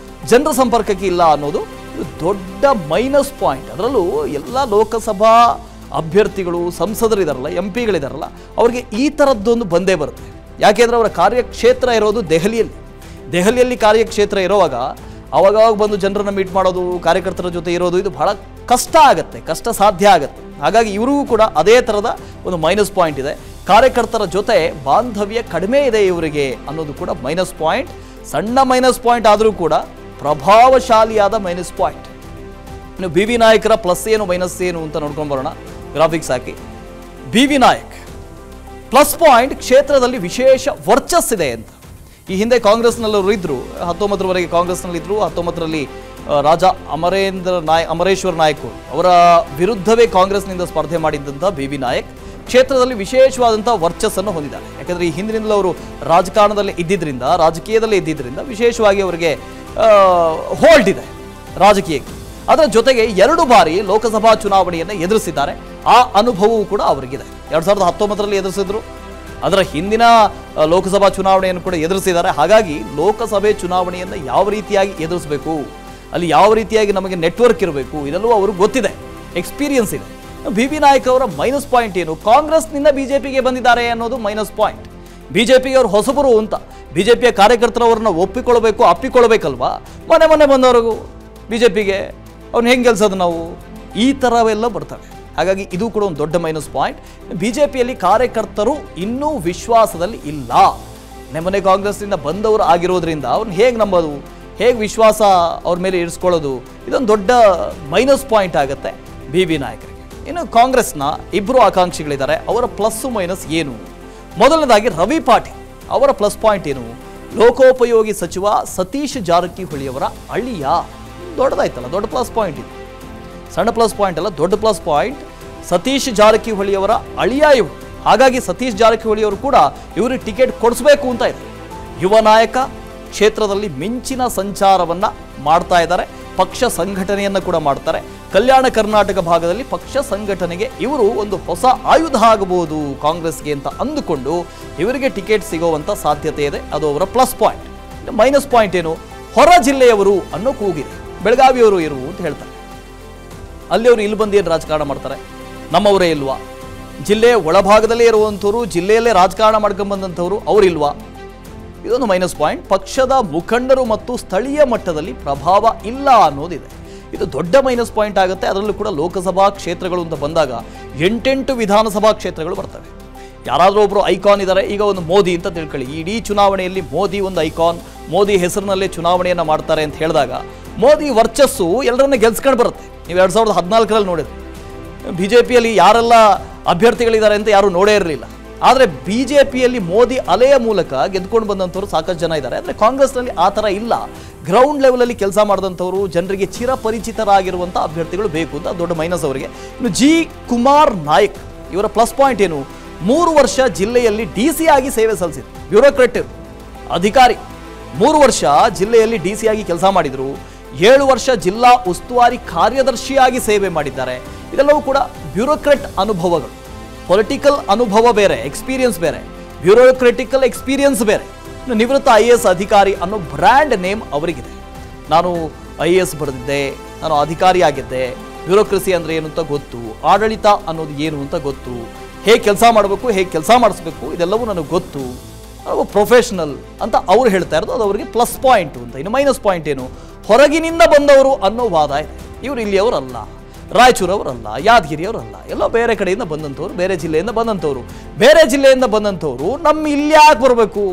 ಜನರ ಸಂಪರ್ಕಕ್ಕೆ ಇಲ್ಲ ಅನ್ನೋದು ದೊಡ್ಡ ಮೈನಸ್ ಪಾಯಿಂಟ್. ಅದರಲ್ಲೂ ಎಲ್ಲ ಲೋಕಸಭಾ ಅಭ್ಯರ್ಥಿಗಳು, ಸಂಸದರಿದಾರಲ್ಲ, MP ಗಳಿದಾರಲ್ಲ, ಅವ್ರಿಗೆ ಈ ಥರದ್ದೊಂದು ಬಂದೇ ಬರುತ್ತೆ. ಯಾಕೆಂದರೆ ಅವರ ಕಾರ್ಯಕ್ಷೇತ್ರ ಇರೋದು ದೆಹಲಿಯಲ್ಲಿ ಕಾರ್ಯಕ್ಷೇತ್ರ ಇರುವಾಗ ಅವಾಗವಾಗ ಬಂದು ಜನರನ್ನು ಮೀಟ್ ಮಾಡೋದು, ಕಾರ್ಯಕರ್ತರ ಜೊತೆ ಇರೋದು ಇದು ಬಹಳ ಕಷ್ಟ ಆಗುತ್ತೆ, ಕಷ್ಟ ಸಾಧ್ಯ ಆಗುತ್ತೆ. ಹಾಗಾಗಿ ಇವರಿಗೂ ಕೂಡ ಅದೇ ಥರದ ಒಂದು ಮೈನಸ್ ಪಾಯಿಂಟ್ ಇದೆ. ಕಾರ್ಯಕರ್ತರ ಜೊತೆ ಬಾಂಧವ್ಯ ಕಡಿಮೆ ಇದೆ ಇವರಿಗೆ ಅನ್ನೋದು ಕೂಡ ಮೈನಸ್ ಪಾಯಿಂಟ್. ಸಣ್ಣ ಮೈನಸ್ ಪಾಯಿಂಟ್ ಆದರೂ ಕೂಡ ಪ್ರಭಾವಶಾಲಿಯಾದ ಮೈನಸ್ ಪಾಯಿಂಟ್. ಇನ್ನು ಬಿ ವಿ ನಾಯಕರ ಪ್ಲಸ್ ಏನು ಮೈನಸ್ ಏನು ಅಂತ ನೋಡ್ಕೊಂಡು ಬರೋಣ. ಗ್ರಾಫಿಕ್ಸ್ ಹಾಕಿ. B V Nayak plus point, ಕ್ಷೇತ್ರದಲ್ಲಿ ವಿಶೇಷ ವರ್ಚಸ್ಸಿದೆ ಅಂತ. ಈ ಹಿಂದೆ ಕಾಂಗ್ರೆಸ್ನಲ್ಲವರು ಇದ್ದರು, 19ರವರೆಗೆ ಕಾಂಗ್ರೆಸ್ನಲ್ಲಿದ್ದರು. 19ರಲ್ಲಿ ರಾಜಾ ಅಮರೇಶ್ವರ ನಾಯಕ್ ಅವರ ವಿರುದ್ಧವೇ ಕಾಂಗ್ರೆಸ್ನಿಂದ ಸ್ಪರ್ಧೆ ಮಾಡಿದ್ದಂಥ ಬಿ ವಿ ನಾಯಕ್ ಕ್ಷೇತ್ರದಲ್ಲಿ ವಿಶೇಷವಾದಂಥ ವರ್ಚಸ್ಸನ್ನು ಹೊಂದಿದ್ದಾರೆ. ಯಾಕಂದರೆ ಈ ಹಿಂದಿನಿಂದಲೂ ಅವರು ರಾಜಕಾರಣದಲ್ಲಿ ಇದ್ದಿದ್ದರಿಂದ, ರಾಜಕೀಯದಲ್ಲೇ ಇದ್ದಿದ್ದರಿಂದ ವಿಶೇಷವಾಗಿ ಅವರಿಗೆ ಹೋಲ್ಡ್ ಇದೆ ರಾಜಕೀಯಕ್ಕೆ. ಅದರ ಜೊತೆಗೆ 2 ಬಾರಿ ಲೋಕಸಭಾ ಚುನಾವಣೆಯನ್ನು ಎದುರಿಸಿದ್ದಾರೆ. ಆ ಅನುಭವವೂ ಕೂಡ ಅವರಿಗಿದೆ. 2019ರಲ್ಲಿ ಎದುರಿಸಿದ್ರು, ಅದರ ಹಿಂದಿನ ಲೋಕಸಭಾ ಚುನಾವಣೆಯನ್ನು ಕೂಡ ಎದುರಿಸಿದ್ದಾರೆ. ಹಾಗಾಗಿ ಲೋಕಸಭೆ ಚುನಾವಣೆಯನ್ನು ಯಾವ ರೀತಿಯಾಗಿ ಎದುರಿಸಬೇಕು, ಅಲ್ಲಿ ಯಾವ ರೀತಿಯಾಗಿ ನಮಗೆ ನೆಟ್ವರ್ಕ್ ಇರಬೇಕು, ಇದೆಲ್ಲವೂ ಅವ್ರಿಗೆ ಗೊತ್ತಿದೆ, ಎಕ್ಸ್ಪೀರಿಯನ್ಸ್ ಇದೆ. ಬಿ ವಿ ನಾಯಕ್ ಅವರ ಮೈನಸ್ ಪಾಯಿಂಟ್ ಏನು? ಕಾಂಗ್ರೆಸ್ನಿಂದ ಬಿಜೆಪಿಗೆ ಬಂದಿದ್ದಾರೆ ಅನ್ನೋದು ಮೈನಸ್ ಪಾಯಿಂಟ್. ಬಿಜೆಪಿಗೆ ಅವರು ಹೊಸಬರು ಅಂತ ಬಿಜೆಪಿಯ ಕಾರ್ಯಕರ್ತರವ್ರನ್ನ ಒಪ್ಪಿಕೊಳ್ಬೇಕು, ಅಪ್ಪಿಕೊಳ್ಬೇಕಲ್ವಾ? ಮೊನ್ನೆ ಬಂದವರೆಗೂ ಬಿಜೆಪಿಗೆ ಅವ್ನು ಹೆಂಗೆ ಗೆಲ್ಸೋದು ನಾವು? ಈ ಥರವೆಲ್ಲ ಬರ್ತವೆ. ಹಾಗಾಗಿ ಇದು ಕೂಡ ಒಂದು ದೊಡ್ಡ ಮೈನಸ್ ಪಾಯಿಂಟ್. ಬಿಜೆಪಿಯಲ್ಲಿ ಕಾರ್ಯಕರ್ತರು ಇನ್ನೂ ವಿಶ್ವಾಸದಲ್ಲಿ ಇಲ್ಲ. ಮೊನ್ನೆ ಕಾಂಗ್ರೆಸ್ನಿಂದ ಬಂದವರು ಆಗಿರೋದ್ರಿಂದ ಅವ್ರನ್ನ ಹೇಗೆ ನಂಬೋದು, ಹೇಗೆ ವಿಶ್ವಾಸ ಅವ್ರ ಮೇಲೆ ಇರಿಸ್ಕೊಳ್ಳೋದು, ಇದೊಂದು ದೊಡ್ಡ ಮೈನಸ್ ಪಾಯಿಂಟ್ ಆಗುತ್ತೆ ಬಿ ವಿ ನಾಯಕರಿಗೆ. ಇನ್ನು ಕಾಂಗ್ರೆಸ್ನ 2 ಆಕಾಂಕ್ಷಿಗಳಿದ್ದಾರೆ. ಅವರ ಪ್ಲಸ್ಸು ಮೈನಸ್ ಏನು? ಮೊದಲನೇದಾಗಿ ರವಿ ಪಾಟೀಲ್ ಅವರ ಪ್ಲಸ್ ಪಾಯಿಂಟ್ ಏನು? ಲೋಕೋಪಯೋಗಿ ಸಚಿವ ಸತೀಶ್ ಜಾರಕಿಹೊಳಿಯವರ ಅಳಿಯ. ದೊಡ್ಡದಾಯ್ತಲ್ಲ, ದೊಡ್ಡ ಪ್ಲಸ್ ಪಾಯಿಂಟ್ ಇದು. ಸಣ್ಣ ಪ್ಲಸ್ ಪಾಯಿಂಟ್ ಅಲ್ಲ, ದೊಡ್ಡ ಪ್ಲಸ್ ಪಾಯಿಂಟ್. ಸತೀಶ್ ಜಾರಕಿಹೊಳಿಯವರ ಅಳಿಯ ಇವರು. ಹಾಗಾಗಿ ಸತೀಶ್ ಜಾರಕಿಹೊಳಿಯವರು ಕೂಡ ಇವರಿಗೆ ಟಿಕೆಟ್ ಕೊಡಿಸ್ಬೇಕು ಅಂತ ಇದೆ. ಯುವ ನಾಯಕ, ಕ್ಷೇತ್ರದಲ್ಲಿ ಮಿಂಚಿನ ಸಂಚಾರವನ್ನ ಮಾಡ್ತಾ ಇದ್ದಾರೆ. ಪಕ್ಷ ಸಂಘಟನೆಯನ್ನು ಕೂಡ ಮಾಡ್ತಾರೆ. ಕಲ್ಯಾಣ ಕರ್ನಾಟಕ ಭಾಗದಲ್ಲಿ ಪಕ್ಷ ಸಂಘಟನೆಗೆ ಇವರು ಒಂದು ಹೊಸ ಆಯುಧ ಆಗಬಹುದು ಕಾಂಗ್ರೆಸ್ಗೆ ಅಂತ ಅಂದುಕೊಂಡು ಇವರಿಗೆ ಟಿಕೆಟ್ ಸಿಗುವಂತ ಸಾಧ್ಯತೆ ಇದೆ. ಅದು ಅವರ ಪ್ಲಸ್ ಪಾಯಿಂಟ್. ಮೈನಸ್ ಪಾಯಿಂಟ್ ಏನು? ಹೊರ ಜಿಲ್ಲೆಯವರು ಅನ್ನೋ ಕೂಗಿದೆ. ಬೆಳಗಾವಿಯವರು ಇರು ಅಂತ ಹೇಳ್ತಾರೆ. ಅಲ್ಲಿ ಅವರು ಇಲ್ಲಿ ಬಂದು ಏನು ರಾಜಕಾರಣ ಮಾಡ್ತಾರೆ? ನಮ್ಮವರೇ ಇಲ್ವಾ? ಜಿಲ್ಲೆಯ ಒಳಭಾಗದಲ್ಲೇ ಇರುವಂಥವ್ರು, ಜಿಲ್ಲೆಯಲ್ಲೇ ರಾಜಕಾರಣ ಮಾಡ್ಕೊಂಡ್ಬಂದಂಥವ್ರು ಅವರಿಲ್ವಾ? ಇದೊಂದು ಮೈನಸ್ ಪಾಯಿಂಟ್. ಪಕ್ಷದ ಮುಖಂಡರು ಮತ್ತು ಸ್ಥಳೀಯ ಮಟ್ಟದಲ್ಲಿ ಪ್ರಭಾವ ಇಲ್ಲ ಅನ್ನೋದಿದೆ. ಇದು ದೊಡ್ಡ ಮೈನಸ್ ಪಾಯಿಂಟ್ ಆಗುತ್ತೆ. ಅದರಲ್ಲೂ ಕೂಡ ಲೋಕಸಭಾ ಕ್ಷೇತ್ರಗಳು ಅಂತ ಬಂದಾಗ 8 ವಿಧಾನಸಭಾ ಕ್ಷೇತ್ರಗಳು ಬರ್ತವೆ. ಯಾರಾದರೂ ಒಬ್ಬರು ಐಕಾನ್ ಇದ್ದಾರೆ. ಈಗ ಒಂದು ಮೋದಿ ಅಂತ ತಿಳ್ಕೊಳ್ಳಿ. ಇಡೀ ಚುನಾವಣೆಯಲ್ಲಿ ಮೋದಿ ಒಂದು ಐಕಾನ್, ಮೋದಿ ಹೆಸರಿನಲ್ಲೇ ಚುನಾವಣೆಯನ್ನು ಮಾಡ್ತಾರೆ ಅಂತ ಹೇಳಿದಾಗ ಮೋದಿ ವರ್ಚಸ್ಸು ಎಲ್ಲರನ್ನ ಗೆಲ್ಸ್ಕೊಂಡು ಬರುತ್ತೆ. ನೀವು 2014ರಲ್ಲಿ ನೋಡಿದ್ರಿ. ಬಿಜೆಪಿಯಲ್ಲಿ ಯಾರೆಲ್ಲ ಅಭ್ಯರ್ಥಿಗಳಿದ್ದಾರೆ ಅಂತ ಯಾರು ನೋಡೇ ಇರಲಿಲ್ಲ. ಆದರೆ ಬಿಜೆಪಿಯಲ್ಲಿ ಮೋದಿ ಅಲೆಯ ಮೂಲಕ ಗೆದ್ದುಕೊಂಡು ಬಂದಂಥವ್ರು ಸಾಕಷ್ಟು ಜನ ಇದ್ದಾರೆ. ಆದರೆ ಕಾಂಗ್ರೆಸ್ನಲ್ಲಿ ಆ ಥರ ಇಲ್ಲ. ಗ್ರೌಂಡ್ ಲೆವೆಲಲ್ಲಿ ಕೆಲಸ ಮಾಡಿದಂಥವ್ರು, ಜನರಿಗೆ ಚಿರಪರಿಚಿತರಾಗಿರುವಂಥ ಅಭ್ಯರ್ಥಿಗಳು ಬೇಕು ಅಂತ ದೊಡ್ಡ ಮೈನಸ್ ಅವರಿಗೆ. ಇನ್ನು ಜಿ ಕುಮಾರ್ ನಾಯಕ್ ಇವರ ಪ್ಲಸ್ ಪಾಯಿಂಟ್ ಏನು? 3 ವರ್ಷ ಜಿಲ್ಲೆಯಲ್ಲಿ DC ಆಗಿ ಸೇವೆ ಸಲ್ಲಿಸಿದ್ರು. ಬ್ಯೂರೋಕ್ರೆಟ್ ಅಧಿಕಾರಿ. 3 ವರ್ಷ ಜಿಲ್ಲೆಯಲ್ಲಿ DC ಆಗಿ ಕೆಲಸ ಮಾಡಿದ್ರು. 7 ವರ್ಷ ಜಿಲ್ಲಾ ಉಸ್ತುವಾರಿ ಕಾರ್ಯದರ್ಶಿಯಾಗಿ ಸೇವೆ ಮಾಡಿದ್ದಾರೆ. ಇದೆಲ್ಲವೂ ಕೂಡ ಬ್ಯೂರೋಕ್ರೆಟ್ ಅನುಭವಗಳು. ಪೊಲಿಟಿಕಲ್ ಅನುಭವ ಬೇರೆ, ಎಕ್ಸ್ಪೀರಿಯನ್ಸ್ ಬೇರೆ, ಬ್ಯೂರೋಕ್ರೆಟಿಕಲ್ ಎಕ್ಸ್ಪೀರಿಯನ್ಸ್ ಬೇರೆ. ನಿವೃತ್ತ IAS ಅಧಿಕಾರಿ ಅನ್ನೋ ಬ್ರ್ಯಾಂಡ್ ನೇಮ್ ಅವರಿಗಿದೆ. ನಾನು IAS ಬರೆದಿದ್ದೆ, ನಾನು ಅಧಿಕಾರಿಯಾಗಿದ್ದೆ, ಬ್ಯೂರೋಕ್ರಸಿ ಅಂದರೆ ಏನು ಅಂತ ಗೊತ್ತು, ಆಡಳಿತ ಅನ್ನೋದು ಏನು ಅಂತ ಗೊತ್ತು, ಹೇಗೆ ಕೆಲಸ ಮಾಡಬೇಕು, ಹೇಗೆ ಕೆಲಸ ಮಾಡಿಸ್ಬೇಕು, ಇದೆಲ್ಲವೂ ನನಗೆ ಗೊತ್ತು, ಪ್ರೊಫೆಷನಲ್ ಅಂತ ಅವ್ರು ಹೇಳ್ತಾ ಇರೋದು. ಅದು ಅವರಿಗೆ ಪ್ಲಸ್ ಪಾಯಿಂಟು ಅಂತ. ಇನ್ನು ಮೈನಸ್ ಪಾಯಿಂಟ್ ಏನು? ಹೊರಗಿನಿಂದ ಬಂದವರು ಅನ್ನೋ ವಾದ ಇದೆ. ಇವರು ಇಲ್ಲಿಯವರಲ್ಲ, ರಾಯಚೂರವರಲ್ಲ, ಯಾದಗಿರಿಯವರಲ್ಲ, ಎಲ್ಲೋ ಬೇರೆ ಕಡೆಯಿಂದ ಬಂದಂಥವ್ರು, ಬೇರೆ ಜಿಲ್ಲೆಯಿಂದ ಬಂದಂಥವ್ರು. ಬೇರೆ ಜಿಲ್ಲೆಯಿಂದ ಬಂದಂಥವ್ರು ನಮ್ಮ ಇಲ್ಲಿ ಯಾಕೆ ಬರಬೇಕು,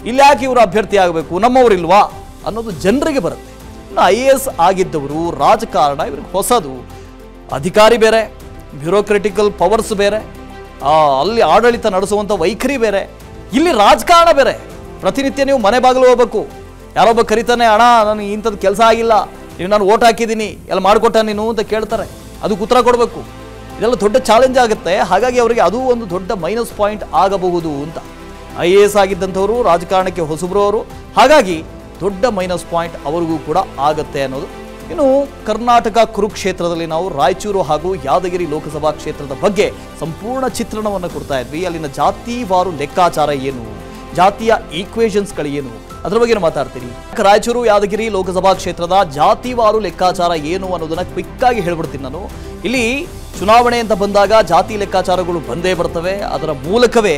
ಇಲ್ಲಿ ಯಾಕೆ ಇವರು ಅಭ್ಯರ್ಥಿ ಆಗಬೇಕು, ನಮ್ಮವರಿಲ್ವಾ ಅನ್ನೋದು ಜನರಿಗೆ ಬರುತ್ತೆ. ಇನ್ನು IAS ಆಗಿದ್ದವರು, ರಾಜಕಾರಣ ಇವ್ರಿಗೆ ಹೊಸದು. ಅಧಿಕಾರಿ ಬೇರೆ, ಬ್ಯೂರೋಕ್ರೆಟಿಕಲ್ ಪವರ್ಸ್ ಬೇರೆ, ಅಲ್ಲಿ ಆಡಳಿತ ನಡೆಸುವಂಥ ವೈಖರಿ ಬೇರೆ, ಇಲ್ಲಿ ರಾಜಕಾರಣ ಬೇರೆ. ಪ್ರತಿನಿತ್ಯ ನೀವು ಮನೆ ಬಾಗಿಲು ಹೋಗ್ಬೇಕು. ಯಾರೊಬ್ಬ ಕರಿತಾನೆ, ಅಣ್ಣ ನನಗೆ ಇಂಥದ್ದು ಕೆಲಸ ಆಗಿಲ್ಲ, ನೀವು ನಾನು ಓಟ್ ಹಾಕಿದ್ದೀನಿ, ಎಲ್ಲ ಮಾಡಿಕೊಟ್ಟ ನೀನು ಅಂತ ಕೇಳ್ತಾರೆ. ಅದಕ್ಕೆ ಉತ್ತರ ಕೊಡಬೇಕು. ಇದೆಲ್ಲ ದೊಡ್ಡ ಚಾಲೆಂಜ್ ಆಗುತ್ತೆ. ಹಾಗಾಗಿ ಅವರಿಗೆ ಅದು ಒಂದು ದೊಡ್ಡ ಮೈನಸ್ ಪಾಯಿಂಟ್ ಆಗಬಹುದು ಅಂತ. IAS ಆಗಿದ್ದಂಥವರು, ರಾಜಕಾರಣಕ್ಕೆ ಹೊಸಬರು ಅವರು. ಹಾಗಾಗಿ ದೊಡ್ಡ ಮೈನಸ್ ಪಾಯಿಂಟ್ ಅವರಿಗೂ ಕೂಡ ಆಗತ್ತೆ ಅನ್ನೋದು. ಇನ್ನು ಕರ್ನಾಟಕ ಕುರುಕ್ಷೇತ್ರದಲ್ಲಿ ನಾವು ರಾಯಚೂರು ಹಾಗೂ ಯಾದಗಿರಿ ಲೋಕಸಭಾ ಕ್ಷೇತ್ರದ ಬಗ್ಗೆ ಸಂಪೂರ್ಣ ಚಿತ್ರಣವನ್ನು ಕೊಡ್ತಾ ಇದ್ವಿ. ಅಲ್ಲಿನ ಜಾತಿವಾರು ಲೆಕ್ಕಾಚಾರ ಏನು, ಜಾತಿಯ ಈಕ್ವೇಷನ್ಸ್ಗಳು ಏನು, ಅದರ ಬಗ್ಗೆ ಮಾತಾಡ್ತೀನಿ. ರಾಯಚೂರು ಯಾದಗಿರಿ ಲೋಕಸಭಾ ಕ್ಷೇತ್ರದ ಜಾತಿವಾರು ಲೆಕ್ಕಾಚಾರ ಏನು ಅನ್ನೋದನ್ನ ಕ್ವಿಕ್ ಆಗಿ ಹೇಳ್ಬಿಡ್ತೀನಿ ನಾನು. ಇಲ್ಲಿ ಚುನಾವಣೆ ಅಂತ ಬಂದಾಗ ಜಾತಿ ಲೆಕ್ಕಾಚಾರಗಳು ಬಂದೇ ಬರ್ತವೆ. ಅದರ ಮೂಲಕವೇ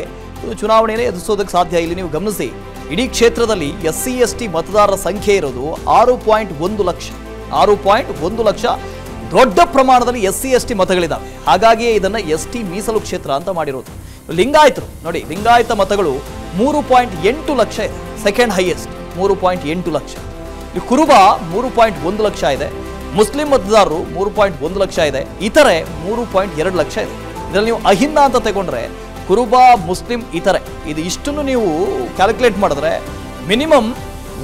ಚುನಾವಣೆಯೇ ಎದುರಿಸೋದಕ್ಕೆ ಸಾಧ್ಯ. ಇಲ್ಲಿ ನೀವು ಗಮನಿಸಿ, ಇಡೀ ಕ್ಷೇತ್ರದಲ್ಲಿ SC ST ಮತದಾರರ ಸಂಖ್ಯೆ ಇರೋದು 6.1 ಲಕ್ಷ. 6.1 ಲಕ್ಷ ದೊಡ್ಡ ಪ್ರಮಾಣದಲ್ಲಿ SC ST ಮತಗಳಿದ್ದಾವೆ. ಹಾಗಾಗಿಯೇ ಇದನ್ನು ST ಮೀಸಲು ಕ್ಷೇತ್ರ ಅಂತ ಮಾಡಿರೋದು. ಲಿಂಗಾಯತರು ನೋಡಿ, ಲಿಂಗಾಯತ ಮತಗಳು 3.8 ಲಕ್ಷ ಇದೆ, ಸೆಕೆಂಡ್ ಹೈಯೆಸ್ಟ್ 3.8 ಲಕ್ಷ. ಕುರುಬ 3.1 ಲಕ್ಷ ಇದೆ, ಮುಸ್ಲಿಂ ಮತದಾರರು 3.1 ಲಕ್ಷ ಇದೆ, ಇತರೆ 3.2 ಲಕ್ಷ ಇದೆ. ಇದರಲ್ಲಿ ನೀವು ಅಹಿಂದ ಅಂತ ತಗೊಂಡ್ರೆ ಕುರುಬ, ಮುಸ್ಲಿಂ, ಇತರೆ ಇದು ಇಷ್ಟನ್ನು ನೀವು ಕ್ಯಾಲ್ಕುಲೇಟ್ ಮಾಡಿದ್ರೆ ಮಿನಿಮಮ್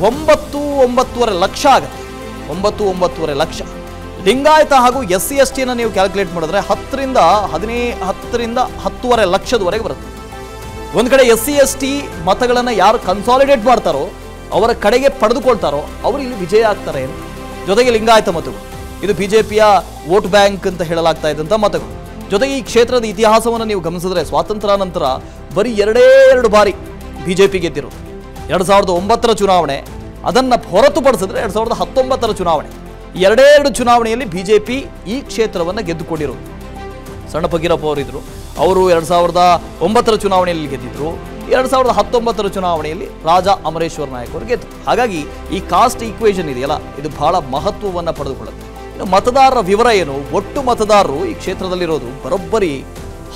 9.5 ಲಕ್ಷ ಆಗುತ್ತೆ. 9.5 ಲಕ್ಷ. ಲಿಂಗಾಯತ ಹಾಗೂ SC ST ನೀವು ಕ್ಯಾಲ್ಕುಲೇಟ್ ಮಾಡಿದ್ರೆ 10ರಿಂದ 10.5 ಲಕ್ಷದವರೆಗೆ ಬರುತ್ತೆ. ಒಂದು ಕಡೆ SC ST ಮತಗಳನ್ನು ಯಾರು ಕನ್ಸಾಲಿಡೇಟ್ ಮಾಡ್ತಾರೋ, ಅವರ ಕಡೆಗೆ ಪಡೆದುಕೊಳ್ತಾರೋ ಅವರು ಇಲ್ಲಿ ವಿಜಯ ಆಗ್ತಾರೆ. ಜೊತೆಗೆ ಲಿಂಗಾಯತ ಮತಗಳು ಇದು BJPಯ ವೋಟ್ ಬ್ಯಾಂಕ್ ಅಂತ ಹೇಳಲಾಗ್ತಾ ಇದ್ದಂಥ ಮತಗಳು. ಜೊತೆಗೆ ಈ ಕ್ಷೇತ್ರದ ಇತಿಹಾಸವನ್ನು ನೀವು ಗಮನಿಸಿದ್ರೆ ಸ್ವಾತಂತ್ರ್ಯ ನಂತರ ಬರೀ 2 ಬಾರಿ BJP ಗೆದ್ದಿರೋದು. 2009ರ ಚುನಾವಣೆ, ಅದನ್ನು ಹೊರತುಪಡಿಸಿದ್ರೆ 2019ರ ಚುನಾವಣೆ, 2 ಚುನಾವಣೆಯಲ್ಲಿ BJP ಈ ಕ್ಷೇತ್ರವನ್ನು ಗೆದ್ದುಕೊಂಡಿರೋದು. ಸಣ್ಣ ಫಕೀರಪ್ಪ ಅವರಿದ್ದರು, ಅವರು 2009ರ ಚುನಾವಣೆಯಲ್ಲಿ ಗೆದ್ದಿದ್ರು. 2019ರ ಚುನಾವಣೆಯಲ್ಲಿ ರಾಜಾ ಅಮರೇಶ್ವರ ನಾಯಕ್ ಅವರು ಗೆದ್ದರು. ಹಾಗಾಗಿ ಈ ಕಾಸ್ಟ್ ಈಕ್ವೇಷನ್ ಇದೆಯಲ್ಲ, ಇದು ಬಹಳ ಮಹತ್ವವನ್ನು ಪಡೆದುಕೊಳ್ಳುತ್ತೆ. ಇನ್ನು ಮತದಾರರ ವಿವರ ಏನು? ಒಟ್ಟು ಮತದಾರರು ಈ ಕ್ಷೇತ್ರದಲ್ಲಿರೋದು ಬರೋಬ್ಬರಿ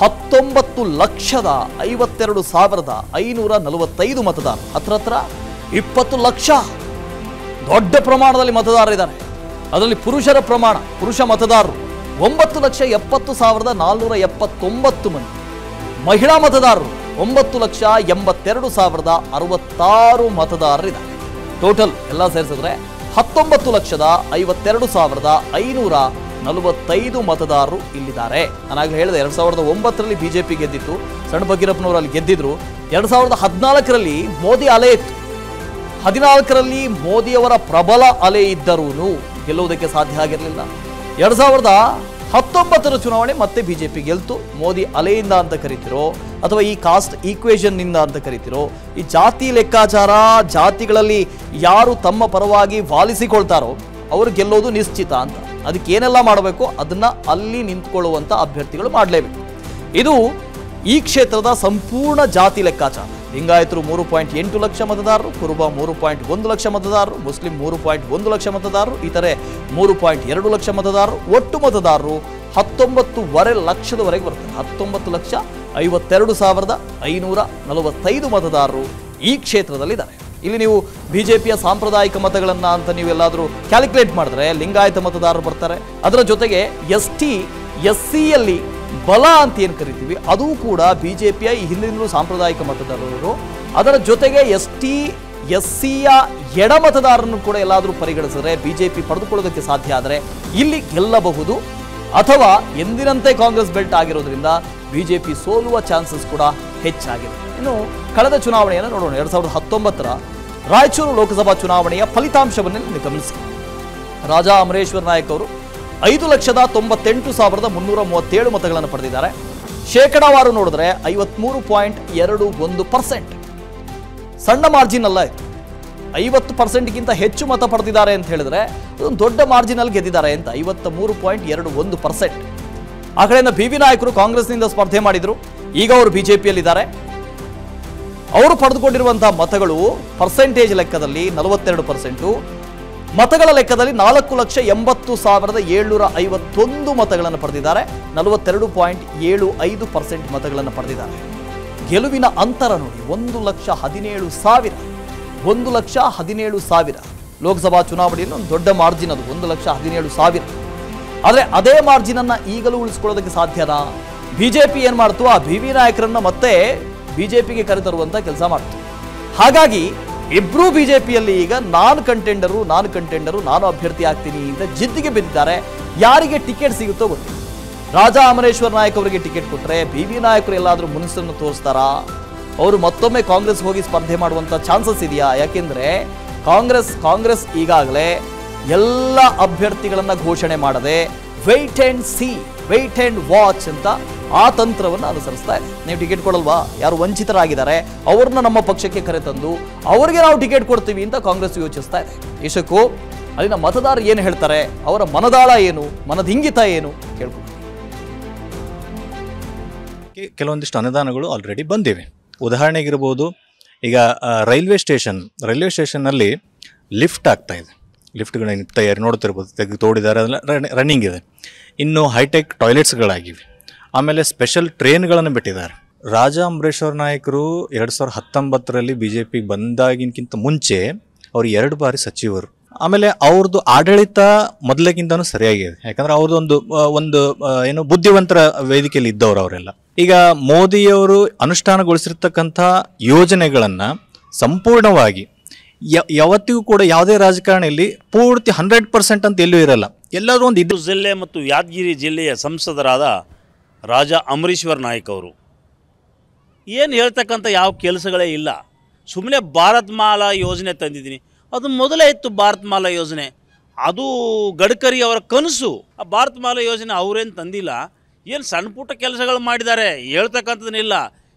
19,52,545 ಮತದಾರರು. ಹತ್ರ 20 ಲಕ್ಷ ದೊಡ್ಡ ಪ್ರಮಾಣದಲ್ಲಿ ಮತದಾರರಿದ್ದಾರೆ. ಅದರಲ್ಲಿ ಪುರುಷರ ಪ್ರಮಾಣ, ಪುರುಷ ಮತದಾರರು 9,70,479 ಮಂದಿ. ಮಹಿಳಾ ಮತದಾರರು 9,82,066 ಮತದಾರರಿದ್ದಾರೆ. ಟೋಟಲ್ ಎಲ್ಲ ಸೇರಿಸಿದ್ರೆ 19,52,545 ಮತದಾರರು ಇಲ್ಲಿದ್ದಾರೆ. ನಾನಾಗಲೇ ಹೇಳಿದೆ, 2009ರಲ್ಲಿ BJP ಗೆದ್ದಿತ್ತು, ಸಣ್ಣ ಫಕೀರಪ್ಪನವರಲ್ಲಿ ಗೆದ್ದಿದ್ರು. 2014ರಲ್ಲಿ ಮೋದಿ ಅಲೆ ಇತ್ತು, 14ರಲ್ಲಿ ಮೋದಿಯವರ ಪ್ರಬಲ ಅಲೆ ಇದ್ದರೂ ಗೆಲ್ಲುವುದಕ್ಕೆ ಸಾಧ್ಯ ಆಗಿರಲಿಲ್ಲ. 2019ರ ಚುನಾವಣೆ ಮತ್ತೆ BJP ಗೆಲ್ತು. ಮೋದಿ ಅಲೆಯಿಂದ ಅಂತ ಕರಿತಿರೋ ಅಥವಾ ಈ ಕಾಸ್ಟ್ ಈಕ್ವೇಷನ್ನಿಂದ ಅಂತ ಕರಿತಿರೋ, ಈ ಜಾತಿ ಲೆಕ್ಕಾಚಾರ, ಜಾತಿಗಳಲ್ಲಿ ಯಾರು ತಮ್ಮ ಪರವಾಗಿ ವಾಲಿಸಿಕೊಳ್ತಾರೋ ಅವರು ಗೆಲ್ಲೋದು ನಿಶ್ಚಿತ ಅಂತ. ಅದಕ್ಕೆ ಏನೆಲ್ಲ ಮಾಡಬೇಕು ಅದನ್ನ ಅಲ್ಲಿ ನಿಂತ್ಕೊಳ್ಳುವಂಥ ಅಭ್ಯರ್ಥಿಗಳು ಮಾಡಲೇಬೇಕು. ಇದು ಈ ಕ್ಷೇತ್ರದ ಸಂಪೂರ್ಣ ಜಾತಿ ಲೆಕ್ಕಾಚಾರ. ಲಿಂಗಾಯತರು 3.8 ಲಕ್ಷ ಮತದಾರರು, ಕುರುಬ 3.1 ಲಕ್ಷ ಮತದಾರರು, ಮುಸ್ಲಿಂ 3.1 ಲಕ್ಷ ಮತದಾರರು, ಇತರೆ 3.2 ಲಕ್ಷ ಮತದಾರರು. ಒಟ್ಟು ಮತದಾರರು 19.5 ಲಕ್ಷದವರೆಗೆ ಬರ್ತದೆ. 19,52,545 ಮತದಾರರು ಈ ಕ್ಷೇತ್ರದಲ್ಲಿದ್ದಾರೆ. ಇಲ್ಲಿ ನೀವು BJPಯ ಸಾಂಪ್ರದಾಯಿಕ ಮತಗಳನ್ನು ಅಂತ ನೀವೆಲ್ಲಾದರೂ ಕ್ಯಾಲ್ಕುಲೇಟ್ ಮಾಡಿದ್ರೆ ಲಿಂಗಾಯತ ಮತದಾರರು ಬರ್ತಾರೆ. ಅದರ ಜೊತೆಗೆ ST SCಯಲ್ಲಿ ಬಲ ಅಂತ ಏನು ಕರಿತೀವಿ ಅದು ಕೂಡ BJPಯ ಈ ಹಿಂದಿನೂ ಸಾಂಪ್ರದಾಯಿಕ ಮತದಾರರು. ಅದರ ಜೊತೆಗೆ ST SCಯ ಎಡ ಮತದಾರರನ್ನು ಕೂಡ ಎಲ್ಲಾದರೂ ಪರಿಗಣಿಸಿದ್ರೆ BJP ಪಡೆದುಕೊಳ್ಳೋದಕ್ಕೆ ಸಾಧ್ಯ ಆದರೆ ಇಲ್ಲಿ ಗೆಲ್ಲಬಹುದು. ಅಥವಾ ಎಂದಿನಂತೆ ಕಾಂಗ್ರೆಸ್ ಬೆಲ್ಟ್ ಆಗಿರೋದ್ರಿಂದ BJP ಸೋಲುವ ಚಾನ್ಸಸ್ ಕೂಡ ಹೆಚ್ಚಾಗಿದೆ. ಇನ್ನು ಕಳೆದ ಚುನಾವಣೆಯನ್ನು ನೋಡೋಣ. 2019ರ ರಾಯಚೂರು ಲೋಕಸಭಾ ಚುನಾವಣೆಯ ಫಲಿತಾಂಶವನ್ನು ಗಮನಿಸಿ. ರಾಜಾ ಅಮರೇಶ್ವರ ನಾಯಕ್ ಅವರು 5,98,337 ಮತಗಳನ್ನು ಪಡೆದಿದ್ದಾರೆ. ಶೇಕಡಾವಾರು ನೋಡಿದ್ರೆ 53.21%. ಸಣ್ಣ ಮಾರ್ಜಿನ್ ಅಲ್ಲ ಇದು. 50%ಗಿಂತ ಹೆಚ್ಚು ಮತ ಪಡೆದಿದ್ದಾರೆ ಅಂತ ಹೇಳಿದ್ರೆ ಅದೊಂದು ದೊಡ್ಡ ಮಾರ್ಜಿನಲ್ಲಿ ಗೆದ್ದಿದ್ದಾರೆ ಅಂತ. 53.21%. ಆ ಕಡೆಯಿಂದ BV ನಾಯಕರು ಕಾಂಗ್ರೆಸ್ನಿಂದ ಸ್ಪರ್ಧೆ ಮಾಡಿದ್ರು, ಈಗ ಅವರು BJPಯಲ್ಲಿದ್ದಾರೆ. ಅವರು ಪಡೆದುಕೊಂಡಿರುವಂತಹ ಮತಗಳು ಪರ್ಸೆಂಟೇಜ್ ಲೆಕ್ಕದಲ್ಲಿ 42%, ಮತಗಳ ಲೆಕ್ಕದಲ್ಲಿ 4,80,751 ಮತಗಳನ್ನು ಪಡೆದಿದ್ದಾರೆ. 42.75% ಮತಗಳನ್ನು ಪಡೆದಿದ್ದಾರೆ. ಗೆಲುವಿನ ಅಂತರ ನೋಡಿ, 1,17,000. 1,17,000 ಲೋಕಸಭಾ ಚುನಾವಣೆಯಲ್ಲಿ ಒಂದು ದೊಡ್ಡ ಮಾರ್ಜಿನ್ ಅದು, 1,17,000. ಆದರೆ ಅದೇ ಮಾರ್ಜಿನನ್ನು ಈಗಲೂ ಉಳಿಸ್ಕೊಳ್ಳೋದಕ್ಕೆ ಸಾಧ್ಯನಾ? BJP ಏನು ಮಾಡ್ತು, ಆ BV ನಾಯಕರನ್ನ ಮತ್ತೆ BJPಗೆ ಕರೆತರುವಂಥ ಕೆಲಸ ಮಾಡ್ತು. ಹಾಗಾಗಿ ಇಬ್ಬರೂ BJPಯಲ್ಲಿ ಈಗ ನಾನು ಕಂಟೆಂಡರು, ನಾನು ಅಭ್ಯರ್ಥಿ ಆಗ್ತೀನಿ ಅಂತ ಜಿದ್ದಿಗೆ ಬಿದ್ದಿದ್ದಾರೆ. ಯಾರಿಗೆ ಟಿಕೆಟ್ ಸಿಗುತ್ತೋ ಗೊತ್ತಿಲ್ಲ. ರಾಜಾ ಅಮರೇಶ್ವರ ನಾಯಕ್ ಅವರಿಗೆ ಟಿಕೆಟ್ ಕೊಟ್ಟರೆ BV ನಾಯಕರು ಎಲ್ಲಾದರೂ ಮುನಿಸನ್ನು ತೋರಿಸ್ತಾರಾ? ಅವರು ಮತ್ತೊಮ್ಮೆ ಕಾಂಗ್ರೆಸ್ ಹೋಗಿ ಸ್ಪರ್ಧೆ ಮಾಡುವಂಥ ಚಾನ್ಸಸ್ ಇದೆಯಾ? ಯಾಕೆಂದರೆ ಕಾಂಗ್ರೆಸ್ ಈಗಾಗಲೇ ಎಲ್ಲ ಅಭ್ಯರ್ಥಿಗಳನ್ನು ಘೋಷಣೆ ಮಾಡದೆ wait and see, wait and watch ಅಂತ ಆ ತಂತ್ರವನ್ನು ಅನುಸರಿಸ್ತಾ ಇದೆ. ನೀವು ಟಿಕೆಟ್ ಕೊಡಲ್ವಾ, ಯಾರು ವಂಚಿತರಾಗಿದ್ದಾರೆ ಅವ್ರನ್ನ ನಮ್ಮ ಪಕ್ಷಕ್ಕೆ ಕರೆತಂದು ಅವರಿಗೆ ನಾವು ಟಿಕೆಟ್ ಕೊಡ್ತೀವಿ ಅಂತ ಕಾಂಗ್ರೆಸ್ ಯೋಚಿಸ್ತಾ ಇದೆ. ಇಷ್ಟಕ್ಕೂ ಅಲ್ಲಿನ ಮತದಾರರು ಏನು ಹೇಳ್ತಾರೆ, ಅವರ ಮನದಾಳ ಏನು, ಮನದಿಂಗಿತ ಏನು ಕೇಳ್ಕೊಂಡು. ಕೆಲವೊಂದಿಷ್ಟು ಅನುದಾನಗಳು ಆಲ್ರೆಡಿ ಬಂದಿವೆ. ಉದಾಹರಣೆಗಿರ್ಬೋದು, ಈಗ ರೈಲ್ವೆ ಸ್ಟೇಷನ್ನಲ್ಲಿ ಲಿಫ್ಟ್ ಆಗ್ತಾ ಇದೆ. ಲಿಫ್ಟ್ಗಳ ತಯಾರಿ ನೋಡ್ತಿರ್ಬೋದು, ತೆಗೆದು ತೋಡಿದ್ದಾರೆ, ಅದೆಲ್ಲ ರನ್ನಿಂಗ್ ಇದೆ. ಇನ್ನು ಹೈಟೆಕ್ ಟಾಯ್ಲೆಟ್ಸ್ಗಳಾಗಿವೆ. ಆಮೇಲೆ ಸ್ಪೆಷಲ್ ಟ್ರೈನ್ಗಳನ್ನು ಬಿಟ್ಟಿದ್ದಾರೆ. ರಾಜಾ ಅಮರೇಶ್ವರ್ ನಾಯಕರು 2019ರಲ್ಲಿ BJPಗೆ ಬಂದಾಗಿನಕ್ಕಿಂತ ಮುಂಚೆ ಅವರು 2 ಬಾರಿ ಸಚಿವರು. ಆಮೇಲೆ ಅವ್ರದ್ದು ಆಡಳಿತ ಮೊದಲಕ್ಕಿಂತನೂ ಸರಿಯಾಗಿದೆ. ಯಾಕಂದ್ರೆ ಅವ್ರದ್ದು ಒಂದು ಏನು ಬುದ್ಧಿವಂತರ ವೇದಿಕೆಯಲ್ಲಿ ಇದ್ದವರು ಅವರೆಲ್ಲ. ಈಗ ಮೋದಿಯವರು ಅನುಷ್ಠಾನಗೊಳಿಸಿರ್ತಕ್ಕಂಥ ಯೋಜನೆಗಳನ್ನು ಸಂಪೂರ್ಣವಾಗಿ ಯಾವತ್ತಿಗೂ ಕೂಡ ಯಾವುದೇ ರಾಜಕಾರಣಿಯಲ್ಲಿ ಪೂರ್ತಿ 100% ಅಂತ ಎಲ್ಲೂ ಇರಲ್ಲ. ಎಲ್ಲಾದರೂ ಒಂದು ಇದು ಜಿಲ್ಲೆ ಮತ್ತು ಯಾದಗಿರಿ ಜಿಲ್ಲೆಯ ಸಂಸದರಾದ ರಾಜಾ ಅಮರೇಶ್ವರ್ ನಾಯಕ್ ಅವರು ಏನು ಹೇಳ್ತಕ್ಕಂಥ ಯಾವ ಕೆಲಸಗಳೇ ಇಲ್ಲ. ಸುಮ್ಮನೆ ಭಾರತ್ ಮಾಲಾ ಯೋಜನೆ ತಂದಿದ್ದೀನಿ, ಅದು ಮೊದಲೇ ಇತ್ತು ಭಾರತ್ ಮಾಲಾ ಯೋಜನೆ, ಅದು ಗಡ್ಕರಿ ಅವರ ಕನಸು. ಆ ಭಾರತ್ ಮಾಲಾ ಯೋಜನೆ ಅವರೇನು ತಂದಿಲ್ಲ, ಏನು ಸಣ್ಣ ಪುಟ್ಟ ಕೆಲಸಗಳು ಮಾಡಿದ್ದಾರೆ, ಹೇಳ್ತಕ್ಕಂಥದ್ದನ್ನಿಲ್ಲ.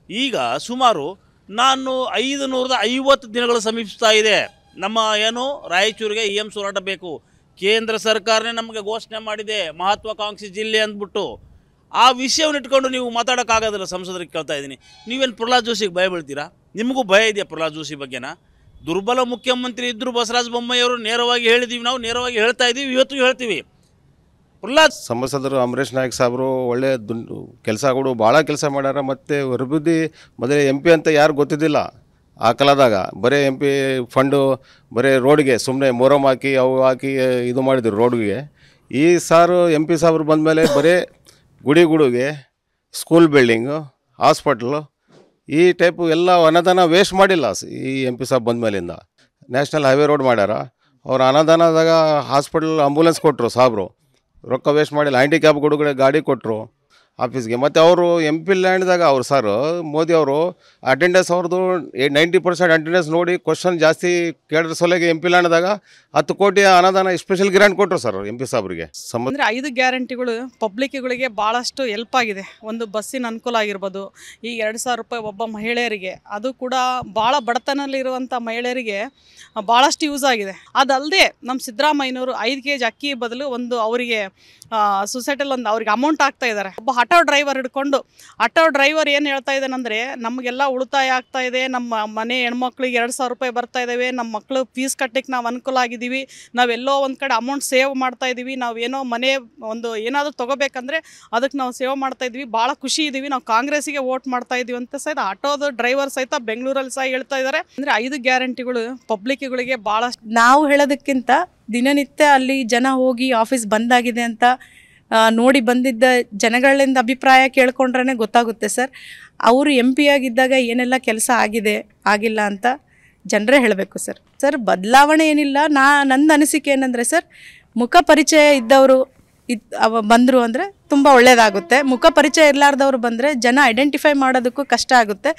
ಈಗ ಸುಮಾರು 550 ದಿನಗಳು ಸಮೀಪಿಸ್ತಾ ಇದೆ. ನಮ್ಮ ಏನು ರಾಯಚೂರಿಗೆ EMS ಹೋರಾಟ ಬೇಕು, ಕೇಂದ್ರ ಸರ್ಕಾರನೇ ನಮಗೆ ಘೋಷಣೆ ಮಾಡಿದೆ ಮಹತ್ವಾಕಾಂಕ್ಷಿ ಜಿಲ್ಲೆ ಅಂದ್ಬಿಟ್ಟು. ಆ ವಿಷಯವನ್ನು ಇಟ್ಕೊಂಡು ನೀವು ಮಾತಾಡೋಕ್ಕಾಗೋದಿಲ್ಲ. ಸಂಸದರಿಗೆ ಕೇಳ್ತಾ ಇದ್ದೀನಿ, ನೀವೇನು ಪ್ರಹ್ಲಾದ್ ಜೋಶಿಗೆ ಭಯ ಬೀಳ್ತೀರಾ? ನಿಮಗೂ ಭಯ ಇದೆಯಾ ಪ್ರಹ್ಲಾದ್ ಜೋಶಿ ಬಗ್ಗೆನಾ? ದುರ್ಬಲ ಮುಖ್ಯಮಂತ್ರಿ ಇದ್ದರು ಬಸವರಾಜ ಬೊಮ್ಮಾಯಿಯವರು, ನೇರವಾಗಿ ಹೇಳಿದ್ದೀವಿ, ನಾವು ನೇರವಾಗಿ ಹೇಳ್ತಾ ಇದ್ದೀವಿ, ಇವತ್ತು ಹೇಳ್ತೀವಿ. ಪ್ರಹ್ಲಾದ್ ಸಂಸದರು ಅಮರೇಶ್ ನಾಯಕ್ ಸಾಹೇಬರು ಒಳ್ಳೆ ಕೆಲಸಗಳು ಭಾಳ ಕೆಲಸ ಮಾಡ್ಯಾರ. ಮತ್ತು ಅಭಿವೃದ್ಧಿ ಮೊದಲೇ MP ಅಂತ ಯಾರು ಗೊತ್ತಿದ್ದಿಲ್ಲ ಆ ಕಾಲದಾಗ. ಬರೀ MP ಫಂಡು ಬರೀ ರೋಡ್ಗೆ ಸುಮ್ಮನೆ ಮೊರಮ್ ಹಾಕಿ ಅವು ಹಾಕಿ ಇದು ಮಾಡಿದ್ರು ರೋಡ್ಗೆ. ಈ ಸಾರು MP ಸಾಹೇಬರು ಬಂದಮೇಲೆ ಬರೀ ಗುಡಿಗೆ ಸ್ಕೂಲ್ ಬಿಲ್ಡಿಂಗು, ಹಾಸ್ಪಿಟ್ಲು, ಈ ಟೈಪು ಎಲ್ಲ ಅನುದಾನ ವೇಸ್ಟ್ ಮಾಡಿಲ್ಲ ಈ MP ಸಾಹೇಬ್ ಬಂದ ಮೇಲಿಂದ. ನ್ಯಾಷನಲ್ ಹೈವೇ ರೋಡ್ ಮಾಡ್ಯಾರ. ಅವ್ರು ಅನುದಾನದಾಗ ಹಾಸ್ಪಿಟಲ್ ಆಂಬುಲೆನ್ಸ್ ಕೊಟ್ಟರು ಸಾಹೇಬರು, ರೊಕ್ಕ ವೇಸ್ಟ್ ಮಾಡಿಲ್ಲ. ಹ್ಯಾಂಡಿಕ್ಯಾಪ್ಗಳಿಗೆ ಗಾಡಿ ಕೊಟ್ಟರು ಆಫೀಸ್ಗೆ. ಮತ್ತು ಅವರು MP ಲ್ಯಾಂಡ್ದಾಗ ಅವರು ಸರ್ ಮೋದಿ ಅವರು ಅಟೆಂಡೆನ್ಸ್ ಅವ್ರದ್ದು 90% ಅಟೆಂಡೆನ್ಸ್ ನೋಡಿ ಕ್ವಶನ್ ಜಾಸ್ತಿ ಕೇಳಿದ್ರ ಸೊಲೆಗೆ MP ಲ್ಯಾಂಡ್ದಾಗ 10 ಕೋಟಿ ಅನುದಾನ ಸ್ಪೆಷಲ್ ಗ್ರಾಂಟ್ ಕೊಟ್ಟರು ಸರ್ MP ಸಾಹೇಬ್ರಿಗೆ. ಅಂದರೆ 5 ಗ್ಯಾರಂಟಿಗಳು ಪಬ್ಲಿಕ್ಗಳಿಗೆ ಭಾಳಷ್ಟು ಹೆಲ್ಪ್ ಆಗಿದೆ. ಒಂದು ಬಸ್ಸಿನ ಅನುಕೂಲ ಆಗಿರ್ಬೋದು, ಈಗ 2,000 ರೂಪಾಯಿ ಒಬ್ಬ ಮಹಿಳೆಯರಿಗೆ, ಅದು ಕೂಡ ಭಾಳ ಬಡತನಲ್ಲಿರುವಂಥ ಮಹಿಳೆಯರಿಗೆ ಭಾಳಷ್ಟು ಯೂಸ್ ಆಗಿದೆ. ಅದಲ್ಲದೆ ನಮ್ಮ ಸಿದ್ದರಾಮಯ್ಯನವರು 5 kg ಅಕ್ಕಿ ಬದಲು ಒಂದು ಅವರಿಗೆ ಸೊಸೈಟಿಯಲ್ಲಿ ಒಂದು ಅವ್ರಿಗೆ ಅಮೌಂಟ್ ಆಗ್ತಾ ಇದ್ದಾರೆ. ಒಬ್ಬ ಆಟೋ ಡ್ರೈವರ್ ಹಿಡ್ಕೊಂಡು, ಆಟೋ ಡ್ರೈವರ್ ಏನು ಹೇಳ್ತಾ ಇದ್ದಾನಂದರೆ, ನಮಗೆಲ್ಲ ಉಳಿತಾಯ ಆಗ್ತಾ ಇದೆ, ನಮ್ಮ ಮನೆ ಹೆಣ್ಮಕ್ಳಿಗೆ 2,000 ರೂಪಾಯಿ ಬರ್ತಾ ಇದ್ದಾವೆ, ನಮ್ಮ ಮಕ್ಕಳು ಫೀಸ್ ಕಟ್ಟಕ್ಕೆ ನಾವು ಅನುಕೂಲ ಆಗಿದ್ದೀವಿ, ನಾವೆಲ್ಲೋ ಒಂದು ಕಡೆ ಅಮೌಂಟ್ ಸೇವ್ ಮಾಡ್ತಾ ಇದ್ದೀವಿ, ನಾವೇನೋ ಮನೆ ಒಂದು ಏನಾದರೂ ತೊಗೋಬೇಕಂದ್ರೆ ಅದಕ್ಕೆ ನಾವು ಸೇವ್ ಮಾಡ್ತಾ ಇದ್ವಿ, ಭಾಳ ಖುಷಿ ಇದ್ದೀವಿ, ನಾವು ಕಾಂಗ್ರೆಸ್ಸಿಗೆ ವೋಟ್ ಮಾಡ್ತಾ ಇದ್ದೀವಿ ಅಂತ ಸಹಿತ ಆಟೋದ ಡ್ರೈವರ್ ಸಹಿತ ಬೆಂಗಳೂರಲ್ಲಿ ಸಹ ಹೇಳ್ತಾ ಇದ್ದಾರೆ. ಅಂದರೆ 5 ಗ್ಯಾರಂಟಿಗಳು ಪಬ್ಲಿಕ್ಗಳಿಗೆ ಭಾಳಷ್ಟು ನಾವು ಹೇಳೋದಕ್ಕಿಂತ ದಿನನಿತ್ಯ ಅಲ್ಲಿ ಜನ ಹೋಗಿ ಆಫೀಸ್ ಬಂದಾಗಿದೆ ಅಂತ ನೋಡಿ ಬಂದಿದ್ದ ಜನಗಳಿಂದ ಅಭಿಪ್ರಾಯ ಕೇಳ್ಕೊಂಡ್ರೆ ಗೊತ್ತಾಗುತ್ತೆ ಸರ್. ಅವರು MP ಆಗಿದ್ದಾಗ ಏನೆಲ್ಲ ಕೆಲಸ ಆಗಿದೆ ಆಗಿಲ್ಲ ಅಂತ ಜನರೇ ಹೇಳಬೇಕು ಸರ್. ಸರ್ ಬದಲಾವಣೆ ಏನಿಲ್ಲ. ನನ್ನ ಅನಿಸಿಕೆ ಏನಂದರೆ ಸರ್, ಮುಖ ಪರಿಚಯ ಇದ್ದವರು ಬಂದರು ಅಂದರೆ ತುಂಬ ಒಳ್ಳೆಯದಾಗುತ್ತೆ. ಮುಖ ಪರಿಚಯ ಇರಲಾರ್ದವ್ರು ಬಂದರೆ ಜನ ಐಡೆಂಟಿಫೈ ಮಾಡೋದಕ್ಕೂ ಕಷ್ಟ ಆಗುತ್ತೆ.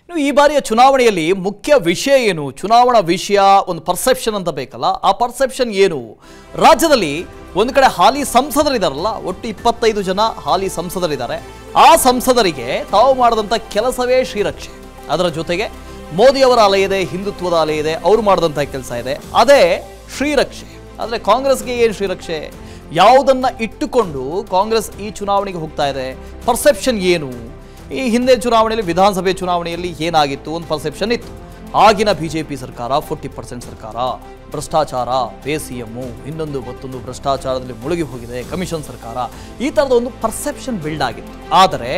ಈ ಬಾರಿಯ ಚುನಾವಣೆಯಲ್ಲಿ ಮುಖ್ಯ ವಿಷಯ ಏನು? ಚುನಾವಣಾ ವಿಷಯ ಒಂದು ಪರ್ಸೆಪ್ಷನ್ ಅಂತ ಬೇಕಲ್ಲ, ಆ ಪರ್ಸೆಪ್ಷನ್ ಏನು? ರಾಜ್ಯದಲ್ಲಿ ಒಂದು ಕಡೆ ಹಾಲಿ ಸಂಸದರಿದಾರಲ್ಲ, ಒಟ್ಟು 25 ಜನ ಹಾಲಿ ಸಂಸದರಿದ್ದಾರೆ. ಆ ಸಂಸದರಿಗೆ ತಾವು ಮಾಡಿದಂಥ ಕೆಲಸವೇ ಶ್ರೀರಕ್ಷೆ. ಅದರ ಜೊತೆಗೆ ಮೋದಿಯವರ ಅಲೆ ಇದೆ, ಹಿಂದುತ್ವದ ಅಲೆ ಇದೆ, ಅವ್ರು ಮಾಡಿದಂಥ ಕೆಲಸ ಇದೆ, ಅದೇ ಶ್ರೀರಕ್ಷೆ. ಆದರೆ ಕಾಂಗ್ರೆಸ್ಗೆ ಏನು ಶ್ರೀರಕ್ಷೆ? ಯಾವುದನ್ನ ಇಟ್ಟುಕೊಂಡು ಕಾಂಗ್ರೆಸ್ ಈ ಚುನಾವಣೆಗೆ ಹೋಗ್ತಾ ಇದೆ? ಪರ್ಸೆಪ್ಷನ್ ಏನು? ಈ ಹಿಂದೆ ಚುನಾವಣೆಯಲ್ಲಿ, ವಿಧಾನಸಭೆ ಚುನಾವಣೆಯಲ್ಲಿ ಏನಾಗಿತ್ತು? ಒಂದು ಪರ್ಸೆಪ್ಷನ್ ಇತ್ತು. ಆಗಿನ BJP ಸರ್ಕಾರ 40% ಸರ್ಕಾರ, ಭ್ರಷ್ಟಾಚಾರ, PCM, ಇನ್ನೊಂದು ಮತ್ತೊಂದು ಭ್ರಷ್ಟಾಚಾರದಲ್ಲಿ ಮುಳುಗಿ ಹೋಗಿದೆ, ಕಮಿಷನ್ ಸರ್ಕಾರ, ಈ ಥರದ ಒಂದು ಪರ್ಸೆಪ್ಷನ್ ಬಿಲ್ಡ್ ಆಗಿತ್ತು. ಆದರೆ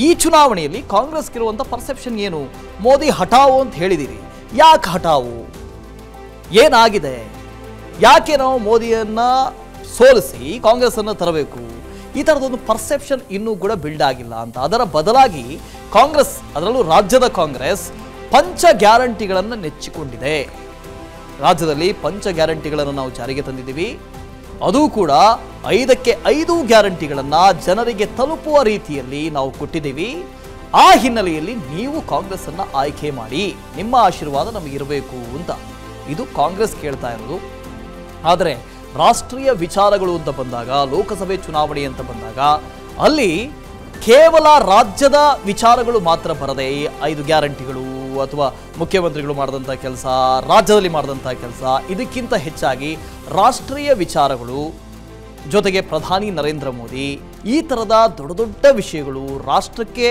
ಈ ಚುನಾವಣೆಯಲ್ಲಿ ಕಾಂಗ್ರೆಸ್ಗಿರುವಂಥ ಪರ್ಸೆಪ್ಷನ್ ಏನು? ಮೋದಿ ಹಠಾವು ಅಂತ ಹೇಳಿದಿರಿ. ಯಾಕೆ ಹಠಾವು? ಏನಾಗಿದೆ? ಯಾಕೆ ನಾವು ಮೋದಿಯನ್ನ ಸೋಲಿಸಿ ಕಾಂಗ್ರೆಸ್ಸನ್ನು ತರಬೇಕು? ಈ ಥರದೊಂದು ಪರ್ಸೆಪ್ಷನ್ ಇನ್ನೂ ಕೂಡ ಬಿಲ್ಡ್ ಆಗಿಲ್ಲ ಅಂತ. ಅದರ ಬದಲಾಗಿ ಕಾಂಗ್ರೆಸ್, ಅದರಲ್ಲೂ ರಾಜ್ಯದ ಕಾಂಗ್ರೆಸ್, ಪಂಚ ಗ್ಯಾರಂಟಿಗಳನ್ನು ನೆಚ್ಚಿಕೊಂಡಿದೆ. ರಾಜ್ಯದಲ್ಲಿ ಪಂಚ ಗ್ಯಾರಂಟಿಗಳನ್ನು ನಾವು ಜಾರಿಗೆ ತಂದಿದ್ದೀವಿ, ಅದು ಕೂಡ 5ಕ್ಕೆ 5 ಗ್ಯಾರಂಟಿಗಳನ್ನು ಜನರಿಗೆ ತಲುಪುವ ರೀತಿಯಲ್ಲಿ ನಾವು ಕೊಟ್ಟಿದ್ದೀವಿ. ಆ ಹಿನ್ನೆಲೆಯಲ್ಲಿ ನೀವು ಕಾಂಗ್ರೆಸ್ಸನ್ನು ಆಯ್ಕೆ ಮಾಡಿ, ನಿಮ್ಮ ಆಶೀರ್ವಾದ ನಮಗಿರಬೇಕು ಅಂತ ಇದು ಕಾಂಗ್ರೆಸ್ ಕೇಳ್ತಾ ಇರೋದು. ಆದರೆ ರಾಷ್ಟ್ರೀಯ ವಿಚಾರಗಳು ಅಂತ ಬಂದಾಗ, ಲೋಕಸಭೆ ಚುನಾವಣೆ ಅಂತ ಬಂದಾಗ, ಅಲ್ಲಿ ಕೇವಲ ರಾಜ್ಯದ ವಿಚಾರಗಳು ಮಾತ್ರ ಬರದೆ 5 ಗ್ಯಾರಂಟಿಗಳು ಅಥವಾ ಮುಖ್ಯಮಂತ್ರಿಗಳು ಮಾಡಿದಂಥ ಕೆಲಸ, ರಾಜ್ಯದಲ್ಲಿ ಮಾಡಿದಂಥ ಕೆಲಸ, ಇದಕ್ಕಿಂತ ಹೆಚ್ಚಾಗಿ ರಾಷ್ಟ್ರೀಯ ವಿಚಾರಗಳು, ಜೊತೆಗೆ ಪ್ರಧಾನಿ ನರೇಂದ್ರ ಮೋದಿ, ಈ ಥರದ ದೊಡ್ಡ ದೊಡ್ಡ ವಿಷಯಗಳು, ರಾಷ್ಟ್ರಕ್ಕೆ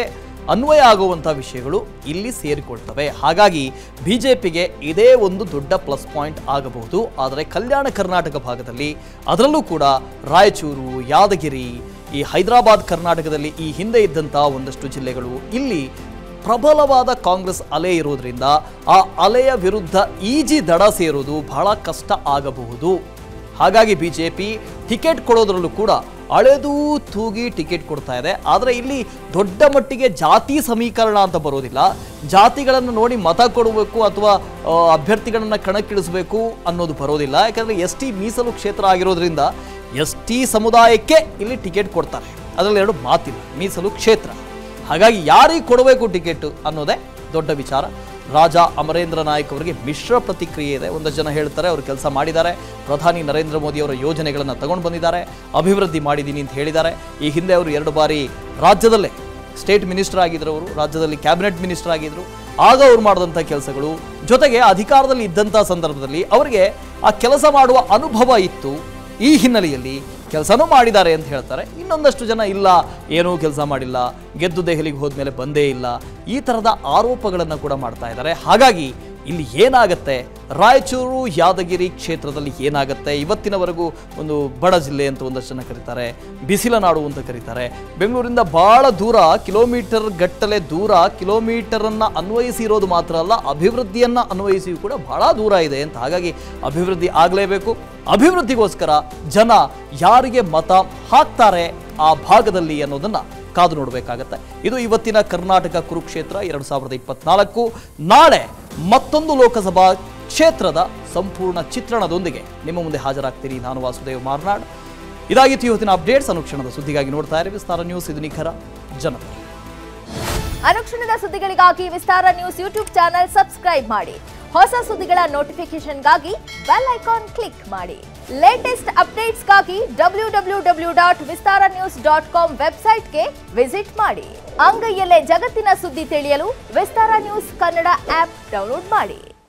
ಅನ್ವಯ ಆಗುವಂಥ ವಿಷಯಗಳು ಇಲ್ಲಿ ಸೇರಿಕೊಳ್ತವೆ. ಹಾಗಾಗಿ ಬಿಜೆಪಿಗೆ ಇದೇ ಒಂದು ದೊಡ್ಡ ಪ್ಲಸ್ ಪಾಯಿಂಟ್ ಆಗಬಹುದು. ಆದರೆ ಕಲ್ಯಾಣ ಕರ್ನಾಟಕ ಭಾಗದಲ್ಲಿ, ಅದರಲ್ಲೂ ಕೂಡ ರಾಯಚೂರು, ಯಾದಗಿರಿ, ಈ ಹೈದರಾಬಾದ್ ಕರ್ನಾಟಕದಲ್ಲಿ ಈ ಹಿಂದೆ ಇದ್ದಂಥ ಒಂದಷ್ಟು ಜಿಲ್ಲೆಗಳು, ಇಲ್ಲಿ ಪ್ರಬಲವಾದ ಕಾಂಗ್ರೆಸ್ ಅಲೆ ಇರೋದ್ರಿಂದ ಆ ಅಲೆಯ ವಿರುದ್ಧ ಈಜಿ ದಡ ಸೇರೋದು ಬಹಳ ಕಷ್ಟ ಆಗಬಹುದು. ಹಾಗಾಗಿ ಬಿಜೆಪಿ ಟಿಕೆಟ್ ಕೊಡೋದ್ರಲ್ಲೂ ಕೂಡ ಅಳೆದು ತೂಗಿ ಟಿಕೆಟ್ ಕೊಡ್ತಾ ಇದೆ. ಆದರೆ ಇಲ್ಲಿ ದೊಡ್ಡ ಮಟ್ಟಿಗೆ ಜಾತಿ ಸಮೀಕರಣ ಅಂತ ಬರೋದಿಲ್ಲ. ಜಾತಿಗಳನ್ನು ನೋಡಿ ಮತ ಕೊಡಬೇಕು ಅಥವಾ ಅಭ್ಯರ್ಥಿಗಳನ್ನು ಕಣಕ್ಕಿಳಿಸಬೇಕು ಅನ್ನೋದು ಬರೋದಿಲ್ಲ. ಯಾಕಂದರೆ ST ಮೀಸಲು ಕ್ಷೇತ್ರ ಆಗಿರೋದ್ರಿಂದ ST ಸಮುದಾಯಕ್ಕೆ ಇಲ್ಲಿ ಟಿಕೆಟ್ ಕೊಡ್ತಾರೆ, ಅದರಲ್ಲಿ ಎರಡು ಮಾತಿಲ್ಲ, ಮೀಸಲು ಕ್ಷೇತ್ರ. ಹಾಗಾಗಿ ಯಾರಿಗೆ ಕೊಡಬೇಕು ಟಿಕೆಟ್ ಅನ್ನೋದೇ ದೊಡ್ಡ ವಿಚಾರ. ರಾಜಾ ಅಮರೇಂದ್ರ ನಾಯಕ್ ಅವರಿಗೆ ಮಿಶ್ರ ಪ್ರತಿಕ್ರಿಯೆ ಇದೆ. ಒಂದಷ್ಟು ಜನ ಹೇಳ್ತಾರೆ ಅವರು ಕೆಲಸ ಮಾಡಿದ್ದಾರೆ, ಪ್ರಧಾನಿ ನರೇಂದ್ರ ಮೋದಿ ಅವರ ಯೋಜನೆಗಳನ್ನು ತಗೊಂಡು ಬಂದಿದ್ದಾರೆ, ಅಭಿವೃದ್ಧಿ ಮಾಡಿದ್ದೀನಿ ಅಂತ ಹೇಳಿದ್ದಾರೆ. ಈ ಹಿಂದೆ ಅವರು 2 ಬಾರಿ ರಾಜ್ಯದಲ್ಲೇ ಸ್ಟೇಟ್ ಮಿನಿಸ್ಟರ್ ಆಗಿದ್ರು, ಅವರು ರಾಜ್ಯದಲ್ಲಿ ಕ್ಯಾಬಿನೆಟ್ ಮಿನಿಸ್ಟರ್ ಆಗಿದ್ರು. ಆಗ ಅವ್ರು ಮಾಡಿದಂಥ ಕೆಲಸಗಳು, ಜೊತೆಗೆ ಅಧಿಕಾರದಲ್ಲಿ ಇದ್ದಂಥ ಸಂದರ್ಭದಲ್ಲಿ ಅವರಿಗೆ ಆ ಕೆಲಸ ಮಾಡುವ ಅನುಭವ ಇತ್ತು. ಈ ಹಿನ್ನೆಲೆಯಲ್ಲಿ ಕೆಲಸನೂ ಮಾಡಿದ್ದಾರೆ ಅಂತ ಹೇಳ್ತಾರೆ. ಇನ್ನೊಂದಷ್ಟು ಜನ ಇಲ್ಲ, ಏನೂ ಕೆಲಸ ಮಾಡಿಲ್ಲ, ಗೆದ್ದು ದೆಹಲಿಗೆ ಹೋದ್ಮೇಲೆ ಬಂದೇ ಇಲ್ಲ, ಈ ಥರದ ಆರೋಪಗಳನ್ನು ಕೂಡ ಮಾಡ್ತಾ ಇದ್ದಾರೆ. ಹಾಗಾಗಿ ಇಲ್ಲಿ ಏನಾಗುತ್ತೆ, ರಾಯಚೂರು ಯಾದಗಿರಿ ಕ್ಷೇತ್ರದಲ್ಲಿ ಏನಾಗುತ್ತೆ, ಇವತ್ತಿನವರೆಗೂ ಒಂದು ಬಡ ಜಿಲ್ಲೆ ಅಂತ ಒಂದಷ್ಟು ಜನ ಕರೀತಾರೆ, ಬಿಸಿಲ ನಾಡು ಅಂತ ಕರೀತಾರೆ. ಬೆಂಗಳೂರಿಂದ ಭಾಳ ದೂರ, ಕಿಲೋಮೀಟರ್ ಗಟ್ಟಲೆ ದೂರ, ಕಿಲೋಮೀಟರನ್ನು ಅನ್ವಯಿಸಿರೋದು ಮಾತ್ರ ಅಲ್ಲ, ಅಭಿವೃದ್ಧಿಯನ್ನು ಅನ್ವಯಿಸಿಯೂ ಕೂಡ ಬಹಳ ದೂರ ಇದೆ ಅಂತ. ಹಾಗಾಗಿ ಅಭಿವೃದ್ಧಿ ಆಗಲೇಬೇಕು. ಅಭಿವೃದ್ಧಿಗೋಸ್ಕರ ಜನ ಯಾರಿಗೆ ಮತ ಹಾಕ್ತಾರೆ ಆ ಭಾಗದಲ್ಲಿ ಅನ್ನೋದನ್ನು ಕಾದು ನೋಡಬೇಕಾಗತ್ತೆ. ಇದು ಇವತ್ತಿನ ಕರ್ನಾಟಕ ಕುರುಕ್ಷೇತ್ರ 2024. ನಾಳೆ ಮತ್ತೊಂದು ಲೋಕಸಭಾ ಕ್ಷೇತ್ರದ ಸಂಪೂರ್ಣ ಚಿತ್ರಣದೊಂದಿಗೆ ನಿಮ್ಮ ಮುಂದೆ ಹಾಜರಾಗ್ತೀರಿ. ನಾನು ವಾಸುದೇವ್ ಮಾರ್ನಾಡ್. ಇದಾಗಿತ್ತು ಇವತ್ತಿನ ಅಪ್ಡೇಟ್ಸ್. ಅನುಕ್ಷಣದ ಸುದ್ದಿಗಾಗಿ ನೋಡ್ತಾ ಇರಿ ವಿಸ್ತಾರ ನ್ಯೂಸ್. ಇದು ನಿಖರ ಜನಪರ. ಅನುಕ್ಷಣದ ಸುದ್ದಿಗಳಿಗಾಗಿ ವಿಸ್ತಾರ ನ್ಯೂಸ್ ಯೂಟ್ಯೂಬ್ ಚಾನೆಲ್ ಸಬ್ಸ್ಕ್ರೈಬ್ ಮಾಡಿ. ಹೊಸ ಸುದ್ದಿಗಳ ನೋಟಿಫಿಕೇಶನ್ಗಾಗಿ ಬೆಲ್ ಐಕಾನ್ ಕ್ಲಿಕ್ ಮಾಡಿ. ಲೇಟೆಸ್ಟ್ ಅಪ್ಡೇಟ್ಸ್ಗಾಗಿ www.vistaranews.com ವೆಬ್ಸೈಟ್ಗೆ ವಿಸಿಟ್ ಮಾಡಿ. ಅಂಗೈಯಲ್ಲೇ ಜಗತ್ತಿನ ಸುದ್ದಿ ತಿಳಿಯಲು ವಿಸ್ತಾರ ನ್ಯೂಸ್ ಕನ್ನಡ ಆಪ್ ಡೌನ್ಲೋಡ್ ಮಾಡಿ.